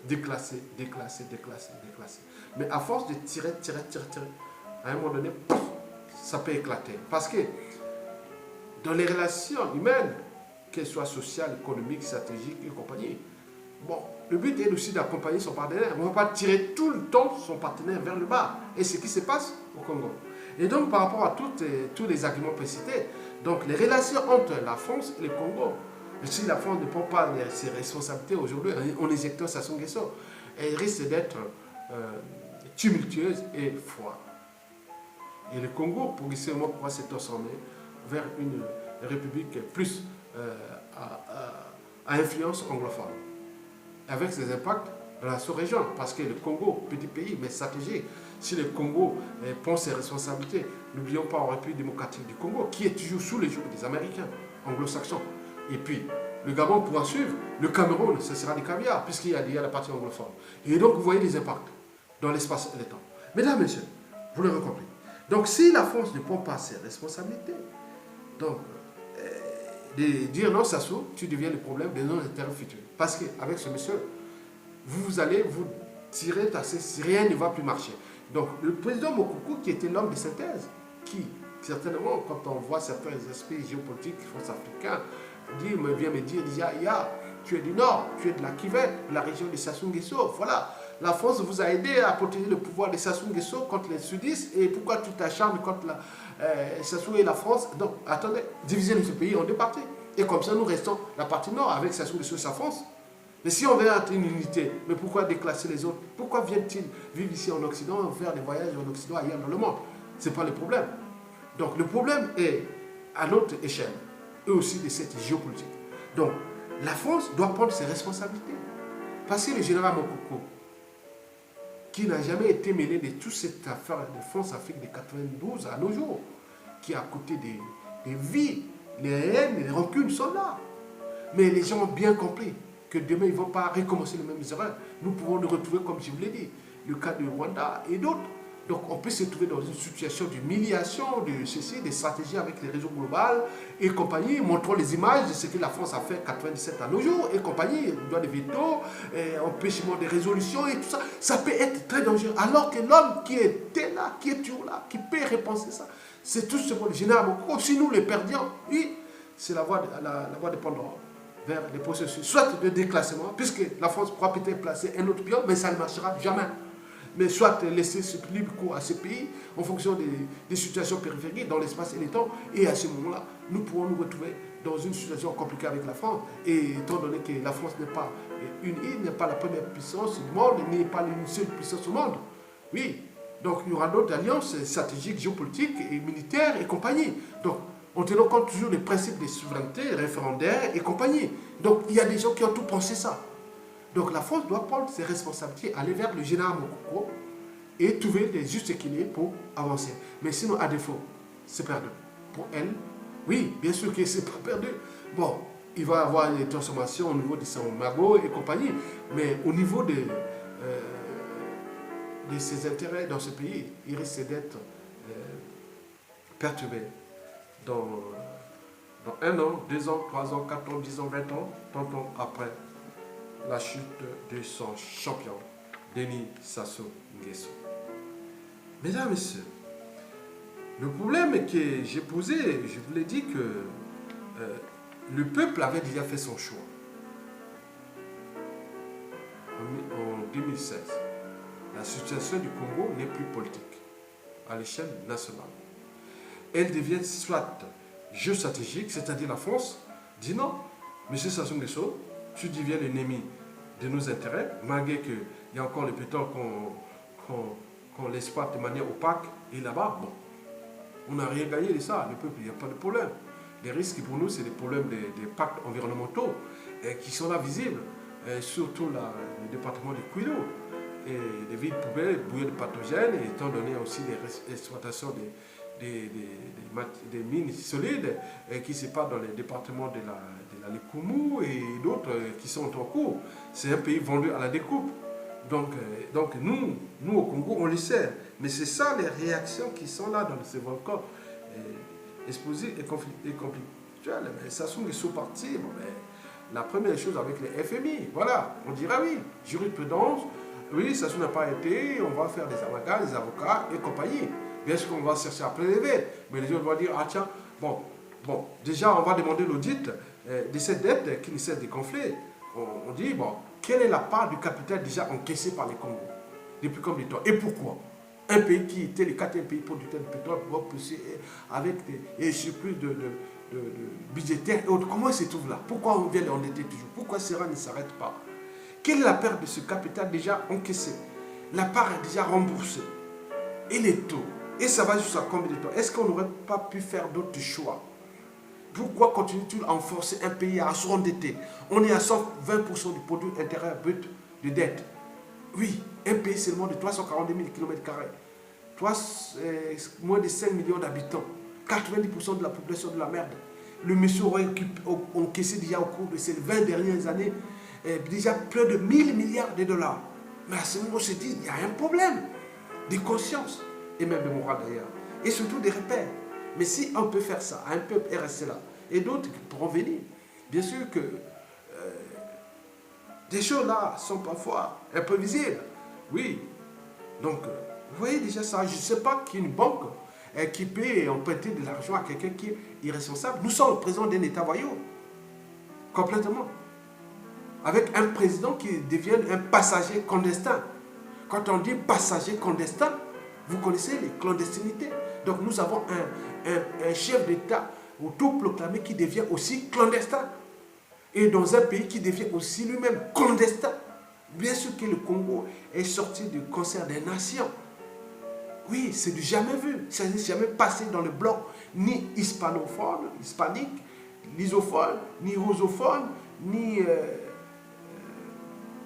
déclassé. Mais à force de tirer, à un moment donné, pouf, ça peut éclater. Parce que dans les relations humaines, qu'elles soient sociales, économiques, stratégiques et compagnie, bon, le but est aussi d'accompagner son partenaire. On ne va pas tirer tout le temps son partenaire vers le bas. Et c'est ce qui se passe au Congo. Et donc, par rapport à tous les arguments précités, donc les relations entre la France et le Congo, si la France ne prend pas ses responsabilités aujourd'hui en éjectant Sassou Nguesso, elle risque d'être tumultueuse et froide. Et le Congo, progressivement, pourra se transformer vers une république plus à influence anglophone, avec ses impacts dans la sous-région. Parce que le Congo, petit pays, mais stratégique, si le Congo prend ses responsabilités, n'oublions pas la République démocratique du Congo, qui est toujours sous les joues des Américains, anglo-saxons. Et puis, le Gabon pourra suivre, le Cameroun, ce sera du caviar, puisqu'il y a la partie anglophone. Et donc, vous voyez les impacts dans l'espace et le temps. Mesdames, Messieurs, vous l'avez compris. Donc, si la France ne prend pas ses responsabilités, donc, de dire non, Sassou, tu deviens le problème de nos intérêts futurs. Parce qu'avec ce monsieur, vous allez vous tirer, tasser, rien ne va plus marcher. Donc, le président Mokoko, qui était l'homme de synthèse, qui, certainement, quand on voit certains aspects géopolitiques france-africains, vient me dire, tu es du Nord, tu es de la Kivet, de la région de Sassou Nguesso, voilà. La France vous a aidé à protéger le pouvoir de Sassou Nguesso contre les sudistes, et pourquoi tu t'acharnes contre Sassou et la France? Donc, attendez, diviser ce pays en deux parties. Et comme ça, nous restons la partie Nord avec Sassou Nguesso et sa France. Mais si on veut être une unité, mais pourquoi déclasser les autres? Pourquoi viennent-ils vivre ici en Occident, faire des voyages en Occident, ailleurs dans le monde? Ce n'est pas le problème. Donc, le problème est à notre échelle, et aussi de cette géopolitique. Donc, la France doit prendre ses responsabilités. Parce que le général Mokoko, qui n'a jamais été mêlé de toute cette affaire de France-Afrique de 92 à nos jours, qui a coûté des vies, les haines, les rancunes sont là. Mais les gens ont bien compris que demain, ils ne vont pas recommencer les mêmes erreurs. Nous pouvons nous retrouver, comme je vous l'ai dit, le cas du Rwanda et d'autres. Donc, on peut se trouver dans une situation d'humiliation, de ceci, des stratégies avec les réseaux globaux et compagnie, montrant les images de ce que la France a fait en 97 à nos jours et compagnie, droit de veto, empêchement des résolutions et tout ça. Ça peut être très dangereux. Alors que l'homme qui était là, qui est toujours là, qui peut repenser ça, c'est tout simplement le général Mokoko. Si nous les perdions, oui, c'est la voie de Pandore vers des processus, soit de déclassement, puisque la France pourra peut-être placer un autre pion, mais ça ne marchera jamais. Mais soit laisser ce libre cours à ces pays en fonction des situations périphériques dans l'espace et le temps. Et à ce moment-là, nous pourrons nous retrouver dans une situation compliquée avec la France. Et étant donné que la France n'est pas une île, n'est pas la première puissance du monde, n'est pas une seule puissance au monde. Oui, donc il y aura d'autres alliances stratégiques, géopolitiques et militaires et compagnie. Donc, en tenant compte toujours des principes de souveraineté référendaire et compagnie. Donc, il y a des gens qui ont tout pensé ça. Donc la France doit prendre ses responsabilités, aller vers le général Mokoko et trouver des justes équilibres pour avancer. Mais sinon, à défaut, c'est perdu. Pour elle, oui, bien sûr que c'est pas perdu. Bon, il va y avoir des transformations au niveau de son magot et compagnie, mais au niveau de ses intérêts dans ce pays, il risque d'être perturbé dans 1 an, 2 ans, 3 ans, 4 ans, 10 ans, 20 ans, 30 ans après la chute de son champion, Denis Sassou Nguesso. Mesdames et messieurs, le problème que j'ai posé, je vous l'ai dit que le peuple avait déjà fait son choix. En 2016, la situation du Congo n'est plus politique à l'échelle nationale. Elle devient soit géostratégique, c'est-à-dire la France dit non, M. Sassou Nguesso, tu deviens l'ennemi de nos intérêts, malgré qu'il y a encore le pétrole qu'on l'exploite de manière opaque, et là-bas, bon, on n'a rien gagné de ça, le peuple, il n'y a pas de problème. Les risques pour nous, c'est les problèmes des pactes environnementaux qui sont là visibles, surtout le département de Kwilu, et les villes poubelles bouillées de pathogènes, et étant donné aussi l'exploitation des mines solides qui se passent dans les départements de la Likoumou et d'autres qui sont en cours. C'est un pays vendu à la découpe. Donc nous au Congo, on le sait. Mais c'est ça les réactions qui sont là dans ces volcans explosifs et conflictuels. Mais Sassou Nguesso parti, bon, la première chose avec les FMI, voilà, on dira oui, jurisprudence, oui, Sassou n'a pas été, on va faire des avocats, des avocats et compagnie. bien sûr qu'on va chercher à prélever, mais les gens vont dire, ah tiens, bon, déjà on va demander l'audit de cette dette qui ne cesse de gonfler. On dit, bon, quelle est la part du capital déjà encaissé par les Congo depuis combien de temps et pourquoi? Un pays qui était le quatrième pays producteur de pétrole va pousser avec des surplus de budgétaires et autres. Comment il se trouve là? Pourquoi on vient l'endetter toujours? Pourquoi ce ne s'arrête pas? Quelle est la perte de ce capital déjà encaissé? La part est déjà remboursée. Et les taux? Et ça va jusqu'à combien de temps? Est-ce qu'on n'aurait pas pu faire d'autres choix? Pourquoi continue-t-il à enforcer un pays à s'endetter? On est à 120% du produit intérieur brut de dette. Oui, un pays seulement de 342 000 km², moins de 5 millions d'habitants, 90% de la population de la merde. Le monsieur aurait encaissé déjà au cours de ces 20 dernières années déjà plus de 1000 milliards de dollars. Mais à ce moment, on se dit, il y a un problème de conscience, et même de morale d'ailleurs, et surtout des repères. Mais si on peut faire ça, un peuple est resté là, et d'autres pourront venir, bien sûr que des choses là sont parfois imprévisibles. Oui. Donc, vous voyez déjà ça. Je ne sais pas qu'une banque qui peut emprunter de l'argent à quelqu'un qui est irresponsable. Nous sommes le président d'un État voyou. Complètement. Avec un président qui devient un passager clandestin. Quand on dit passager clandestin, vous connaissez les clandestinités. Donc nous avons un chef d'État autoproclamé qui devient aussi clandestin. Et dans un pays qui devient aussi lui-même clandestin. Bien sûr que le Congo est sorti du concert des nations. Oui, c'est du jamais vu. Ça n'est jamais passé dans le bloc ni hispanophone, hispanique, lusophone, ni rusophone, ni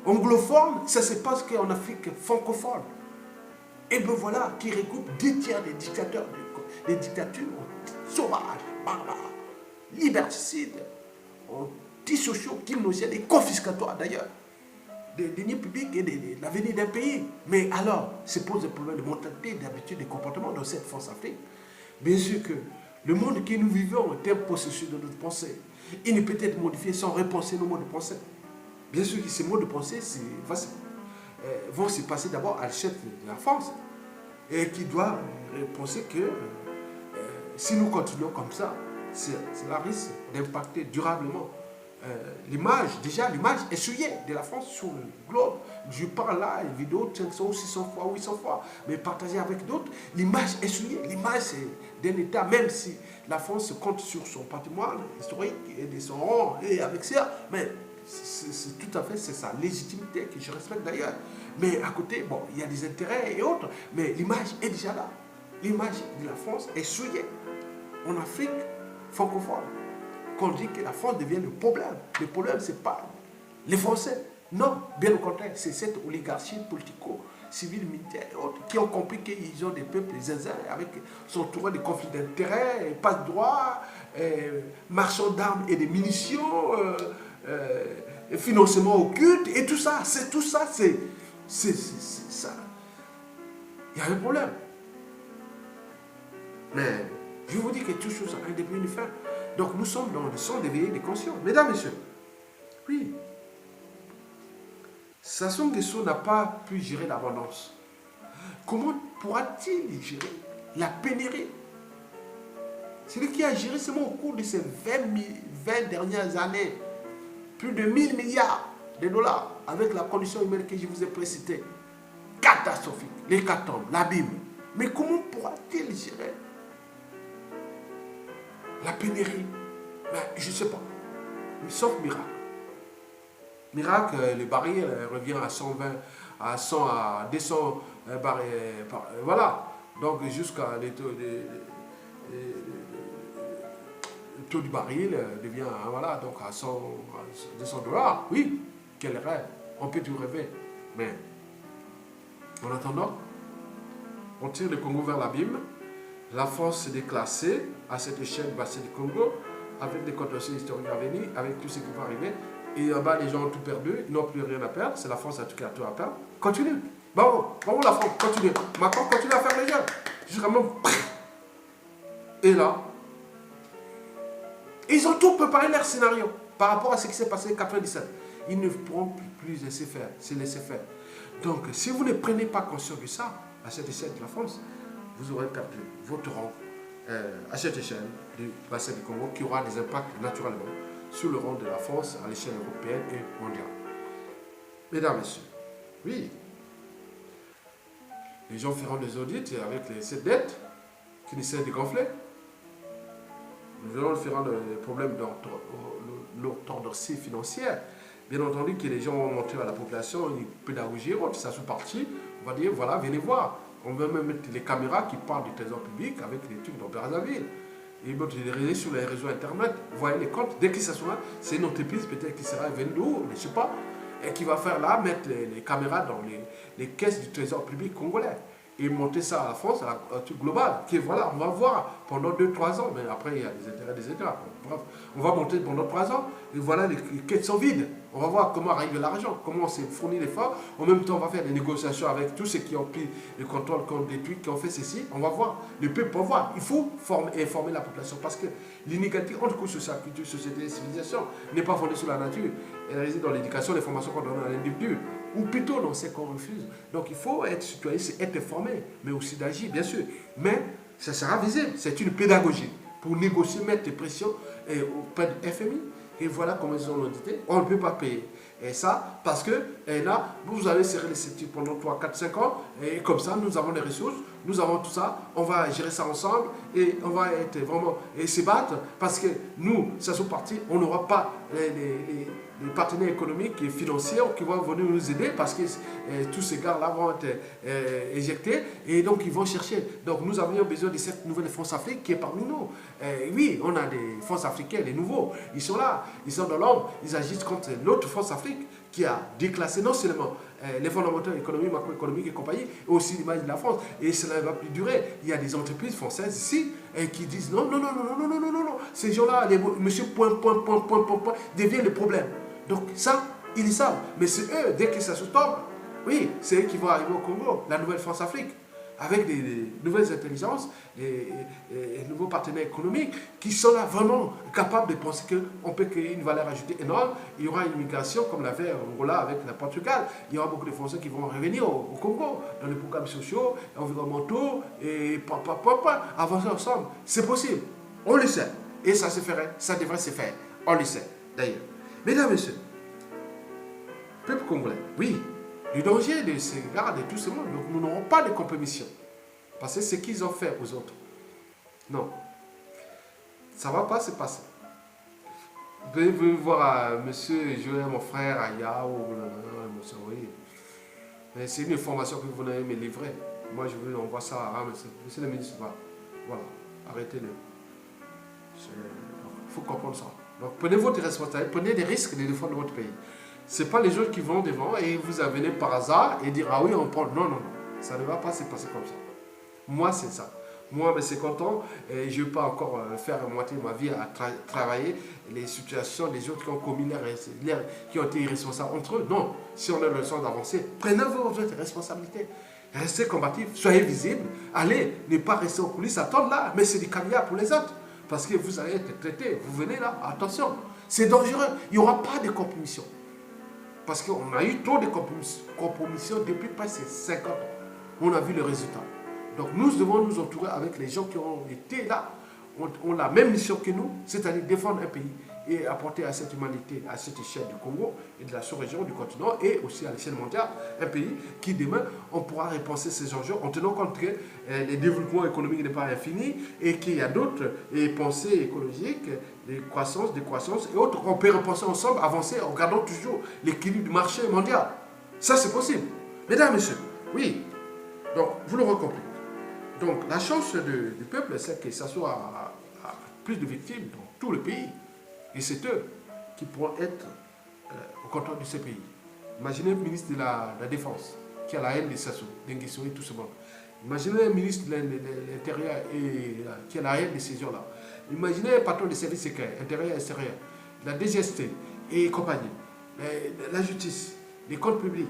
anglophone. Ça se passe qu'en Afrique francophone. Et bien voilà, qui regroupe 2 tiers des dictateurs, des dictatures sauvages, barbares, liberticides, antisociaux, criminogènes et confiscatoires d'ailleurs, des deniers publics et de l'avenir d'un pays. Mais alors, se pose des problèmes de mentalité, d'habitude, de comportement dans cette force Afrique. Bien sûr que le monde que nous vivons est un processus de notre pensée. Il ne peut être modifié sans repenser nos modes de pensée. Bien sûr que ces modes de pensée vont se passer d'abord à l'échelle de la France et qui doit penser que si nous continuons comme ça, cela risque d'impacter durablement l'image, déjà l'image essuyée de la France sur le globe. Je parle là, une vidéo 500 ou 600 fois, 800 fois, mais partagée avec d'autres, l'image essuyée, l'image d'un État, même si la France compte sur son patrimoine historique et de son rang et avec ça, mais c'est tout à fait sa légitimité que je respecte d'ailleurs. Mais à côté, bon, il y a des intérêts et autres, mais l'image est déjà là. L'image de la France est souillée en Afrique francophone. Qu'on dit que la France devient le problème. Le problème, ce n'est pas les Français. Non, bien au contraire, c'est cette oligarchie politico-civile, militaire et autres qui ont compris qu'ils ont des peuples zinzins avec sont entourés de conflits d'intérêts, passe-droit, marchands d'armes et de munitions, financement occulte et tout ça. C'est tout ça, c'est ça. Il y a un problème. Mais je vous dis que tout chose a un début et une fin. Donc nous sommes dans le son d'éveiller des consciences. Mesdames, Messieurs, oui, Sassou Nguesso n'a pas pu gérer l'abondance. Comment pourra-t-il gérer la pénurie? C'est lui qui a géré seulement au cours de ces 20 dernières années plus de 1000 milliards de dollars avec la condition humaine que je vous ai précitée. Catastrophique, l'hécatombe, l'abîme. Mais comment pourra-t-il gérer la pénurie? Ben, je ne sais pas. Sauf miracle. Miracle, le baril revient à 120, à 100, à 200 barils. Voilà. Donc jusqu'à le taux du baril devient, voilà, donc à 100, 200 dollars. Oui, quel rêve. On peut tout rêver. Mais en attendant, on tire le Congo vers l'abîme. La France s'est déclassée à cette échelle bassin du Congo, avec des contentieux historiques à venir, avec tout ce qui va arriver. Et en bas, les gens ont tout perdu, ils n'ont plus rien à perdre. C'est la France qui a tout à perdre. Continue. Bravo, bravo la France, continue. Macron continue à faire les jeunes. Jusqu'à même. Et là, ils ont tout préparé leur scénario par rapport à ce qui s'est passé en 1997. Ils ne pourront plus laisser faire, se laisser faire. Donc, si vous ne prenez pas conscience de ça, à cette échelle de la France, vous aurez perdu votre rang à cette échelle du bassin du Congo qui aura des impacts naturellement sur le rang de la France à l'échelle européenne et mondiale. Mesdames, Messieurs, oui, les gens feront des audits avec cette dette qui ne cesse de gonfler. Nous allons faire le problème d'orthodoxie financière. Bien entendu que les gens vont montrer à la population une pédagogie autre, ça sous partie, on va dire, voilà, venez voir. On va même mettre les caméras qui parlent du trésor public avec les trucs dans Brazzaville. Et mettre les réseaux sur les réseaux internet, vous voyez les comptes, dès qu'ils s'assoient, c'est une entreprise peut-être qui sera vendue, je ne sais pas, et qui va faire là, mettre les caméras dans les caisses du trésor public congolais. Et monter ça à la France, à un truc global, qui voilà, on va voir pendant 2-3 ans, mais après il y a des intérêts, Bref, on va monter pendant 3 ans, et voilà, les caisses sont vides. On va voir comment arrive l'argent, comment on s'est fourni les fonds. En même temps, on va faire des négociations avec tous ceux qui ont pris le contrôle, qui ont détruit, qui ont fait ceci. On va voir, le peuple va voir. Il faut informer la population parce que l'inégalité entre couches sociales, culture, société et civilisation n'est pas fondée sur la nature. Elle réside dans l'éducation, les formations qu'on donne à l'individu, ou plutôt dans ce qu'on refuse. Donc il faut être citoyen, c'est être informé, mais aussi d'agir, bien sûr. Mais ça sera visible, c'est une pédagogie pour négocier, mettre des pressions auprès du FMI. Et voilà comment ils ont l'audité. On ne peut pas payer. Et ça, parce que là, vous allez serrer les ceintures pendant 3, 4, 5 ans. Et comme ça, nous avons les ressources, nous avons tout ça. On va gérer ça ensemble. Et on va être vraiment et se battre. Parce que nous, ça sont partis, on n'aura pas les partenaires économiques et financiers qui vont venir nous aider. Parce que tous ces gars-là vont être éjectés. Et donc, ils vont chercher. Donc, nous avions besoin de cette nouvelle France Afrique qui est parmi nous. Oui, on a des France africains, les nouveaux. Ils sont là. Ils sont dans l'ombre. Ils agissent contre l'autre France Afrique qui a déclassé non seulement les fondamentaux économiques, macroéconomiques et compagnie, et aussi l'image de la France. Et cela ne va plus durer. Il y a des entreprises françaises ici qui disent non, non, non, non, non, non, non, non, non. Ces gens-là, monsieur point, deviennent le problème. Donc ça, ils le savent. Mais c'est eux, dès que ça se tombe, oui, c'est eux qui vont arriver au Congo, la nouvelle France-Afrique, avec des nouvelles intelligences, des nouveaux partenaires économiques qui sont là vraiment capables de penser qu'on peut créer une valeur ajoutée énorme. Il y aura une migration comme l'avait Angola avec le Portugal. Il y aura beaucoup de Français qui vont revenir au Congo dans les programmes sociaux, environnementaux et avancer ensemble. C'est possible. On le sait. Et ça se ferait, ça devrait se faire. On le sait d'ailleurs. Mesdames et messieurs, peuple congolais, oui, le danger de ces gars, de tout ce monde, donc nous n'aurons pas de compromission. Parce que ce qu'ils ont fait aux autres, non, ça ne va pas se passer. Vous pouvez voir monsieur Joël, mon frère, à Yao, oui. Mais c'est une information que vous n'avez me livrer. Moi, je vous envoie ça à monsieur le ministre. Voilà, arrêtez-le. Il faut comprendre ça. Donc, prenez votre responsabilité, prenez des risques de défendre votre pays. Ce n'est pas les autres qui vont devant et vous venez par hasard et dire ah oui, on prend. Non, non, non. Ça ne va pas se passer comme ça. Moi, c'est ça. Moi, c'est content et je ne vais pas encore faire moitié de ma vie à travailler les situations des autres qui ont commis qui ont été irresponsables entre eux. Non. Si on a le sens d'avancer, prenez votre responsabilité. Restez combatifs, soyez visibles. Allez, ne pas rester aux coulisses, attendre là. Mais c'est du caviar pour les autres. Parce que vous allez être traité. Vous venez là, attention. C'est dangereux. Il n'y aura pas de compromission. Parce qu'on a eu trop de compromissions depuis presque 50 ans. On a vu le résultat. Donc nous devons nous entourer avec les gens qui ont été là, ont la même mission que nous, c'est-à-dire défendre un pays et apporter à cette humanité, à cette échelle du Congo et de la sous-région, du continent et aussi à l'échelle mondiale, un pays qui demain, on pourra repenser ces enjeux en tenant compte que le développement économique n'est pas infini et qu'il y a d'autres pensées écologiques, des croissances et autres qu'on peut repenser ensemble, avancer en gardant toujours l'équilibre du marché mondial. Ça, c'est possible. Mesdames, Messieurs, oui. Donc, vous l'aurez compris. Donc, la chance du peuple, c'est que ça soit à plus de victimes dans tout le pays. Et c'est eux qui pourront être au contrôle de ce pays. Imaginez le ministre de la Défense, qui a la haine de Sassou, d'Nguesso et tout ce monde. Imaginez le ministre de l'Intérieur qui a la haine de ces gens-là. Imaginez le patron des services secrets, intérieur et extérieur, la DGST et compagnie, la justice, les comptes publics,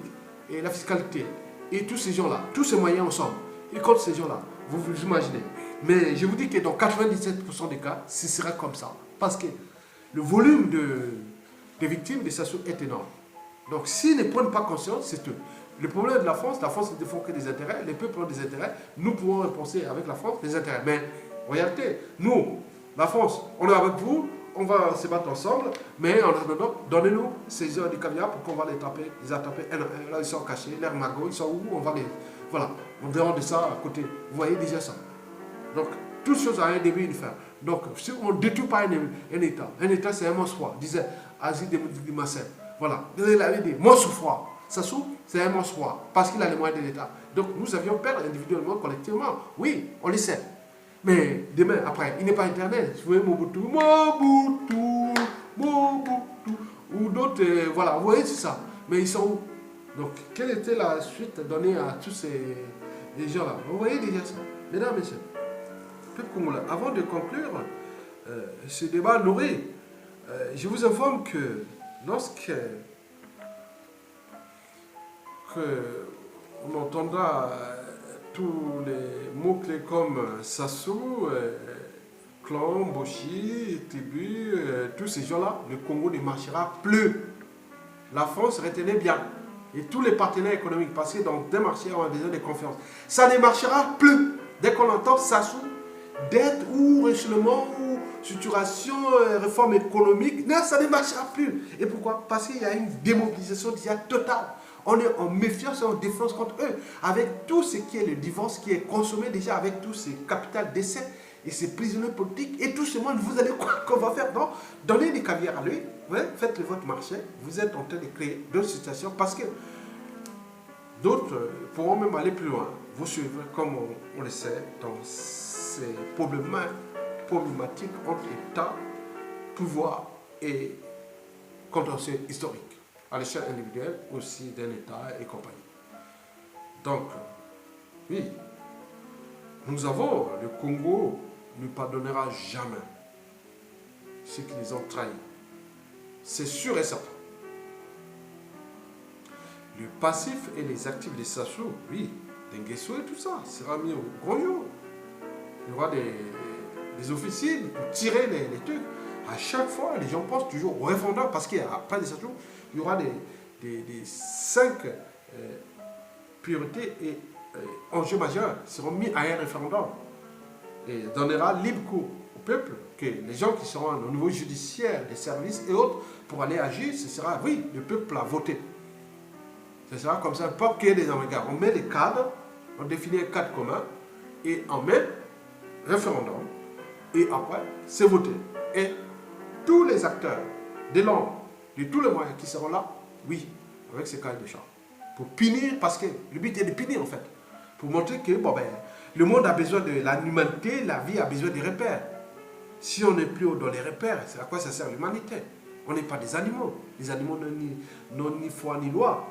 et la fiscalité, et tous ces gens-là, tous ces moyens ensemble, ils comptent ces gens-là. Vous vous imaginez. Mais je vous dis que dans 97% des cas, ce sera comme ça. Parce que le volume de victimes de Sassou est énorme. Donc s'ils ne prennent pas conscience, c'est eux. Le problème de la France ne défend que des intérêts, les peuples ont des intérêts, nous pouvons repenser avec la France des intérêts. Mais en réalité, nous, la France, on est avec vous, on va se battre ensemble, mais en attendant, donnez-nous ces heures de caviar pour qu'on va les taper, les attraper. Là, ils sont cachés, l'air magot, ils sont où? On va les... Voilà, on dehors de ça à côté. Vous voyez déjà ça. Donc, toute chose a un début et une fin. Donc, si on ne détruit pas un État c'est un monstre froid, disait Aziz de Massel. Voilà, il avait dit monstre froid. Sassou, c'est un monstre froid, parce qu'il a les moyens de l'État. Donc, nous avions peur individuellement, collectivement. Oui, on le sait. Mais demain, après, il n'est pas éternel. Vous voyez Mobutu, ou d'autres, voilà, vous voyez, c'est ça. Mais ils sont où? Donc, quelle était la suite donnée à tous ces gens-là? Vous voyez déjà ça. Mesdames et messieurs, avant de conclure ce débat nourri, je vous informe que lorsque on entendra tous les mots-clés comme Sassou, Clan, Boshi, Tribu, tous ces gens-là, le Congo ne marchera plus. La France, retenez bien, et tous les partenaires économiques, parce que dans des marchés, on a besoin de confiance. Ça ne marchera plus. Dès qu'on entend Sassou, dette ou réchauffement ou structuration, réforme économique, non, ça ne marchera plus. Et pourquoi? Parce qu'il y a une démobilisation déjà totale. On est en méfiance et en défense contre eux, avec tout ce qui est le divorce qui est consommé déjà, avec tous ces capital décès et ces prisonniers politiques et tout ce monde. Vous allez quoi qu'on va faire? Non, donnez des caviar à lui, ouais, faites votre marché. Vous êtes en train de créer d'autres situations parce que d'autres pourront même aller plus loin. Vous suivez, comme on le sait, dans ces problématiques entre État, pouvoir et contentieux historique, à l'échelle individuelle aussi d'un État et compagnie. Donc, oui, nous avons, le Congo ne pardonnera jamais ceux qui les ont trahis. C'est sûr et certain. Le passif et les actifs des Sassou, oui, Denguesso et tout ça, sera mis au gros jour. Il y aura des officiers pour tirer les trucs. À chaque fois, les gens pensent toujours au référendum parce qu'après les Sassou, il y aura des 5 priorités et enjeux majeurs qui seront mis à un référendum et donnera libre cours au peuple que les gens qui seront au niveau judiciaire, des services et autres pour aller agir, ce sera, oui, le peuple a voté. Ce sera comme ça, pas qu'il y ait des regards. On met des cadres, on définit un cadre commun et on met référendum et après, c'est voté. Et tous les acteurs des langues, de tous les moyens qui seront là, oui, avec ces cahiers de charges. Pour punir, parce que le but est de punir en fait. Pour montrer que bon, ben, le monde a besoin de l'humanité, la vie a besoin des repères. Si on n'est plus dans les repères, c'est à quoi ça sert l'humanité? On n'est pas des animaux. Les animaux n'ont ni foi ni loi,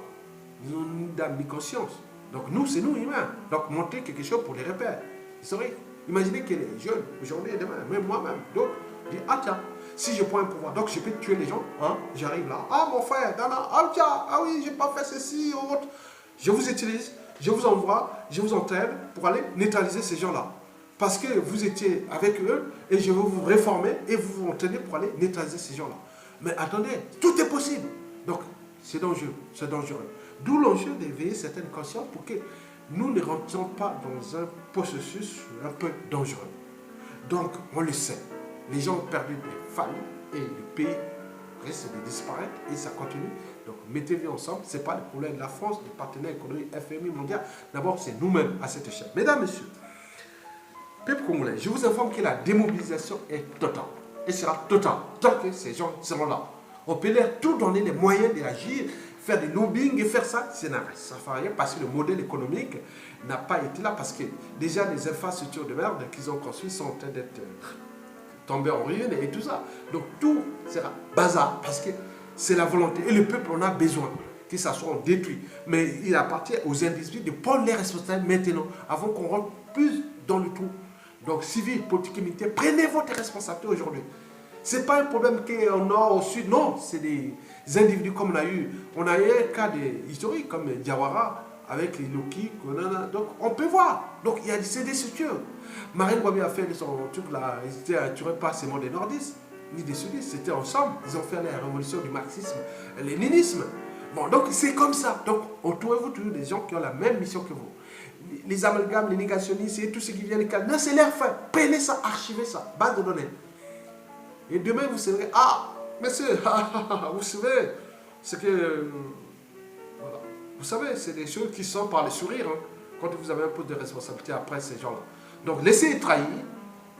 ni d'âme ni conscience. Donc nous, c'est nous humains. Donc montrer quelque chose pour les repères. Imaginez que les jeunes, aujourd'hui et demain, même moi-même, d'autres, disent, ah tiens, si je prends un pouvoir, donc je peux tuer les gens, hein, j'arrive là, ah mon frère, ah tiens, ah oui, j'ai pas fait ceci ou autre. Je vous utilise, je vous envoie, je vous entraîne pour aller neutraliser ces gens-là. Parce que vous étiez avec eux et je vais vous réformer et vous vous entraîner pour aller neutraliser ces gens-là. Mais attendez, tout est possible. Donc, c'est dangereux, c'est dangereux. D'où l'enjeu d'éveiller certaines consciences pour que nous ne rentrions pas dans un processus un peu dangereux. Donc, on le sait, les gens ont perdu des familles et le pays risque de disparaître et ça continue. Donc, mettez-vous ensemble, ce n'est pas le problème de la France, des partenaires économiques, FMI mondial. D'abord, c'est nous-mêmes à cette échelle. Mesdames, Messieurs, peuple congolais, je vous informe que la démobilisation est totale. Et sera totale tant que ces gens seront là. On peut leur tout donner les moyens d'agir, faire des lobbying et faire ça, ça ne fait rien parce que le modèle économique n'a pas été là parce que déjà les infrastructures de merde qu'ils ont construites sont en train d'être tombées en ruine et tout ça. Donc tout sera bazar parce que c'est la volonté et le peuple en a besoin que ça soit détruit. Mais il appartient aux individus de prendre les responsabilités maintenant avant qu'on rentre plus dans le trou. Donc civil, politique et militaire, prenez votre responsabilité aujourd'hui. Ce n'est pas un problème qu'au nord, au sud, non, c'est des individus comme on a eu. On a eu un cas historique comme Diawara avec les Loki. Donc on peut voir. Donc il y a des structures. Marine Gwabi a fait son truc là, ils n'étaient attirés pas seulement des nordistes, ni des sudistes, c'était ensemble. Ils ont fait la révolution du marxisme, le léninisme. Bon, donc c'est comme ça. Donc, entourez-vous toujours des gens qui ont la même mission que vous. Les amalgames, les négationnistes et tout ce qui vient des cas, c'est leur fin. Prenez ça, archivez ça, base de données. Et demain, vous serez, ah, monsieur, vous savez, c'est que, voilà. Vous savez, c'est des choses qui sont par le sourire, hein, quand vous avez un poste de responsabilité après ces gens-là. Donc, laissez trahir,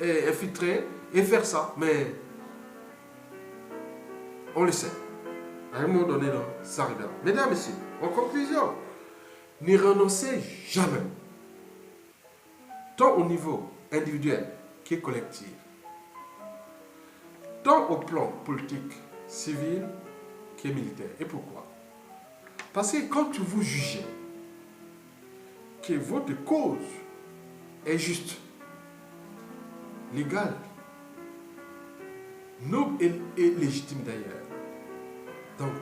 et infiltrer, et faire ça, mais on le sait. À un moment donné, non, ça arrivera. Mesdames, messieurs, en conclusion, ne renoncez jamais, tant au niveau individuel que collectif, tant au plan politique, civil que militaire. Et pourquoi? Parce que quand vous jugez que votre cause est juste, légale, noble et légitime d'ailleurs, donc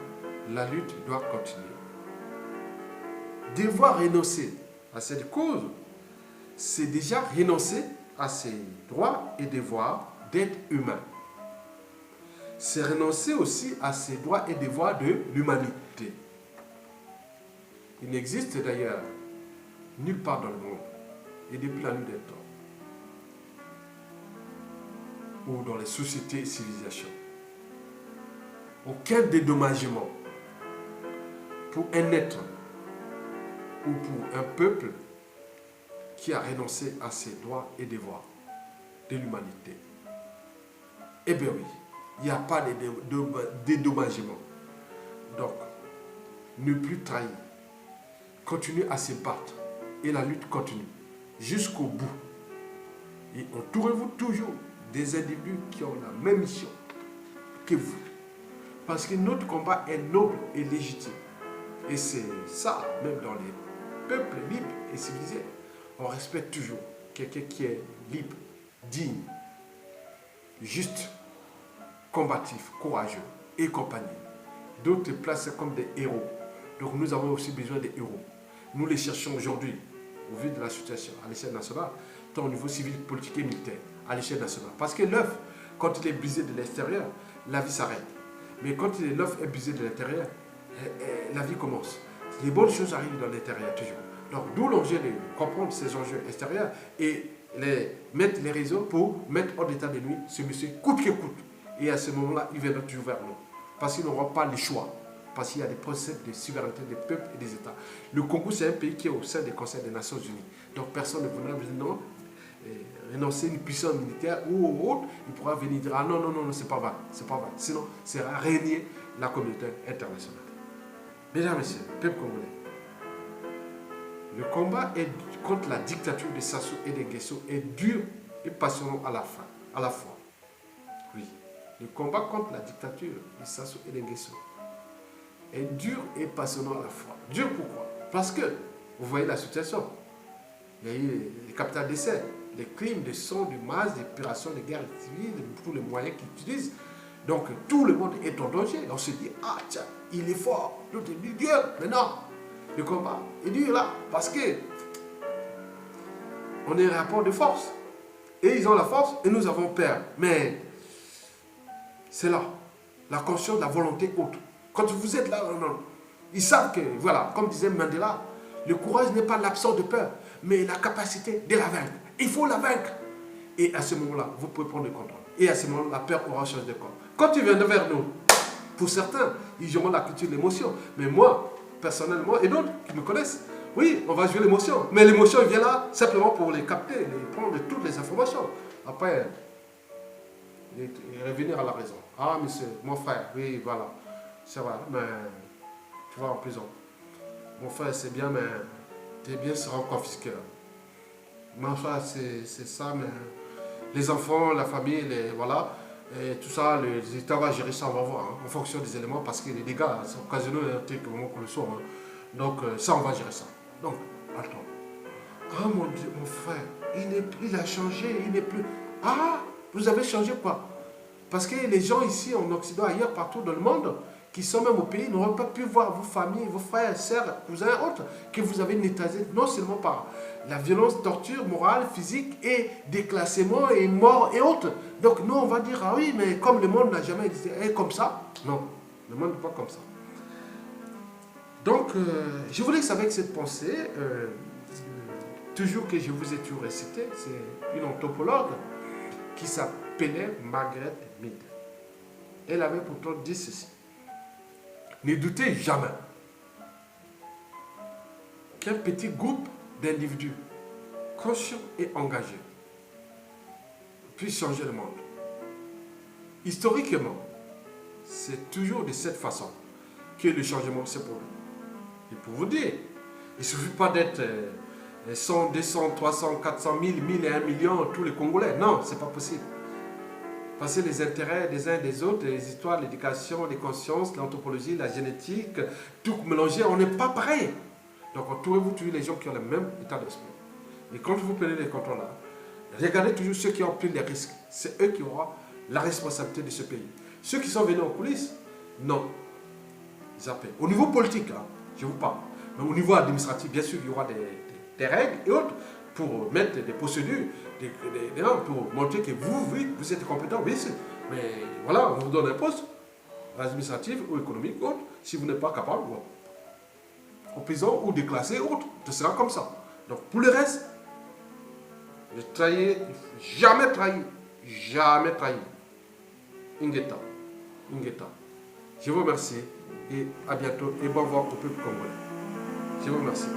la lutte doit continuer. Devoir renoncer à cette cause, c'est déjà renoncer à ses droits et devoirs d'être humain. C'est renoncer aussi à ses droits et devoirs de l'humanité. Il n'existe d'ailleurs nulle part dans le monde, et depuis la nuit des temps, ou dans les sociétés et civilisations, aucun dédommagement pour un être ou pour un peuple qui a renoncé à ses droits et devoirs de l'humanité. Eh bien oui, il n'y a pas de dédommagement. Donc, ne plus trahir. Continuez à se battre et la lutte continue jusqu'au bout. Et entourez-vous toujours des individus qui ont la même mission que vous. Parce que notre combat est noble et légitime. Et c'est ça, même dans les peuples libres et civilisés. On respecte toujours quelqu'un qui est libre, digne, juste, combatif, courageux et compagnie. D'autres placent comme des héros. Donc nous avons aussi besoin des héros. Nous les cherchons aujourd'hui, au vu de la situation à l'échelle nationale, tant au niveau civil, politique et militaire, à l'échelle nationale. Parce que l'œuf, quand il est brisé de l'extérieur, la vie s'arrête. Mais quand l'œuf est brisé de l'intérieur, la vie commence. Les bonnes choses arrivent dans l'intérieur toujours. Donc d'où l'enjeu de comprendre ces enjeux extérieurs et mettre les réseaux pour mettre hors d'état de nuit ce monsieur coûte que coûte. Et à ce moment-là, il viendra toujours vers nous. Parce qu'ils n'auront pas le choix. Parce qu'il y a des procès de souveraineté des peuples et des États. Le Congo, c'est un pays qui est au sein des conseils des Nations Unies. Donc personne ne voudra dire non, renoncer à une puissance militaire ou autre, il pourra venir dire ah non, non, non, c'est pas vrai, c'est pas vrai. Sinon, c'est à régner la communauté internationale. Mesdames et messieurs, peuple congolais, le combat contre la dictature de Sassou et de Nguesso est dur et passionnant à la fois. Oui, le combat contre la dictature de Sassou et de Nguesso est dur et passionnant à la fois. Dur pourquoi? Parce que, vous voyez la situation, il y a eu les capitales d'essai, les crimes de sang, de masse, d'opérations de guerre civile, tous les moyens qu'ils utilisent. Donc tout le monde est en danger. On se dit, ah tiens, il est fort, l'autre dit Dieu. Mais non, le combat est dur là, parce que on est un rapport de force. Et ils ont la force et nous avons peur. Mais c'est là, la conscience, la volonté haute. Quand vous êtes là, non, ils savent que, voilà, comme disait Mandela, le courage n'est pas l'absence de peur, mais la capacité de la vaincre. Il faut la vaincre. Et à ce moment-là, vous pouvez prendre le contrôle. Et à ce moment-là, la peur aura changé de corps. Quand ils viennent vers nous, pour certains, ils auront la culture de l'émotion. Mais moi, personnellement, et d'autres qui me connaissent, oui, on va jouer l'émotion. Mais l'émotion vient là simplement pour les capter, les prendre toutes les informations. Après, revenir à la raison. Ah, monsieur, mon frère, oui, voilà. C'est vrai, mais tu vas en prison. Mon frère, c'est bien, mais tes biens seront confisqués. Mon frère, c'est ça, mais les enfants, la famille, voilà, et tout ça, les États vont gérer ça, on va voir, hein, en fonction des éléments, parce que les dégâts, c'est occasionnel, un truc au moment qu'on le soit. Hein. Donc, ça, on va gérer ça. Donc, attends. Ah, mon Dieu, mon frère, il a changé, il n'est plus... Ah, vous avez changé quoi? Parce que les gens ici, en Occident, ailleurs, partout dans le monde, qui sont même au pays, n'auront pas pu voir vos familles, vos frères, sœurs, cousins, autres, que vous avez neutralisé, non seulement par la violence, torture morale, physique, et déclassement, et mort, et autres. Donc nous, on va dire, ah oui, mais comme le monde n'a jamais été comme ça, non, le monde n'est pas comme ça. Donc, je vous laisse avec cette pensée. Toujours que je vous ai toujours récité, c'est une anthropologue qui s'appelait Margaret Mead. Elle avait pourtant dit ceci. Ne doutez jamais qu'un petit groupe d'individus conscients et engagés puisse changer le monde. Historiquement, c'est toujours de cette façon que le changement se produit. Et pour vous dire, il ne suffit pas d'être 100, 200, 300, 400 000, 1000 et 1 million, tous les Congolais. Non, ce n'est pas possible. Parce que les intérêts des uns et des autres, les histoires, l'éducation, les consciences, l'anthropologie, la génétique, tout mélangé, on n'est pas pareil. Donc, entourez-vous toujours les gens qui ont le même état d'esprit. Et quand vous prenez les contrôles-là, regardez toujours ceux qui ont pris les risques. C'est eux qui auront la responsabilité de ce pays. Ceux qui sont venus en coulisses, non. Ils appellent. Au niveau politique, hein, je vous parle. Mais au niveau administratif, bien sûr, il y aura des règles et autres pour mettre des procédures, pour montrer que vous êtes compétent, oui, mais voilà, on vous donne un poste administratif ou économique, ou autre, si vous n'êtes pas capable, bon, en prison ou déclassé, autre, ce sera comme ça. Donc pour le reste, ne trahir, jamais trahir, jamais trahir. Ingeta, Ingeta. Je vous remercie et à bientôt et bon vent au peuple congolais. Je vous remercie.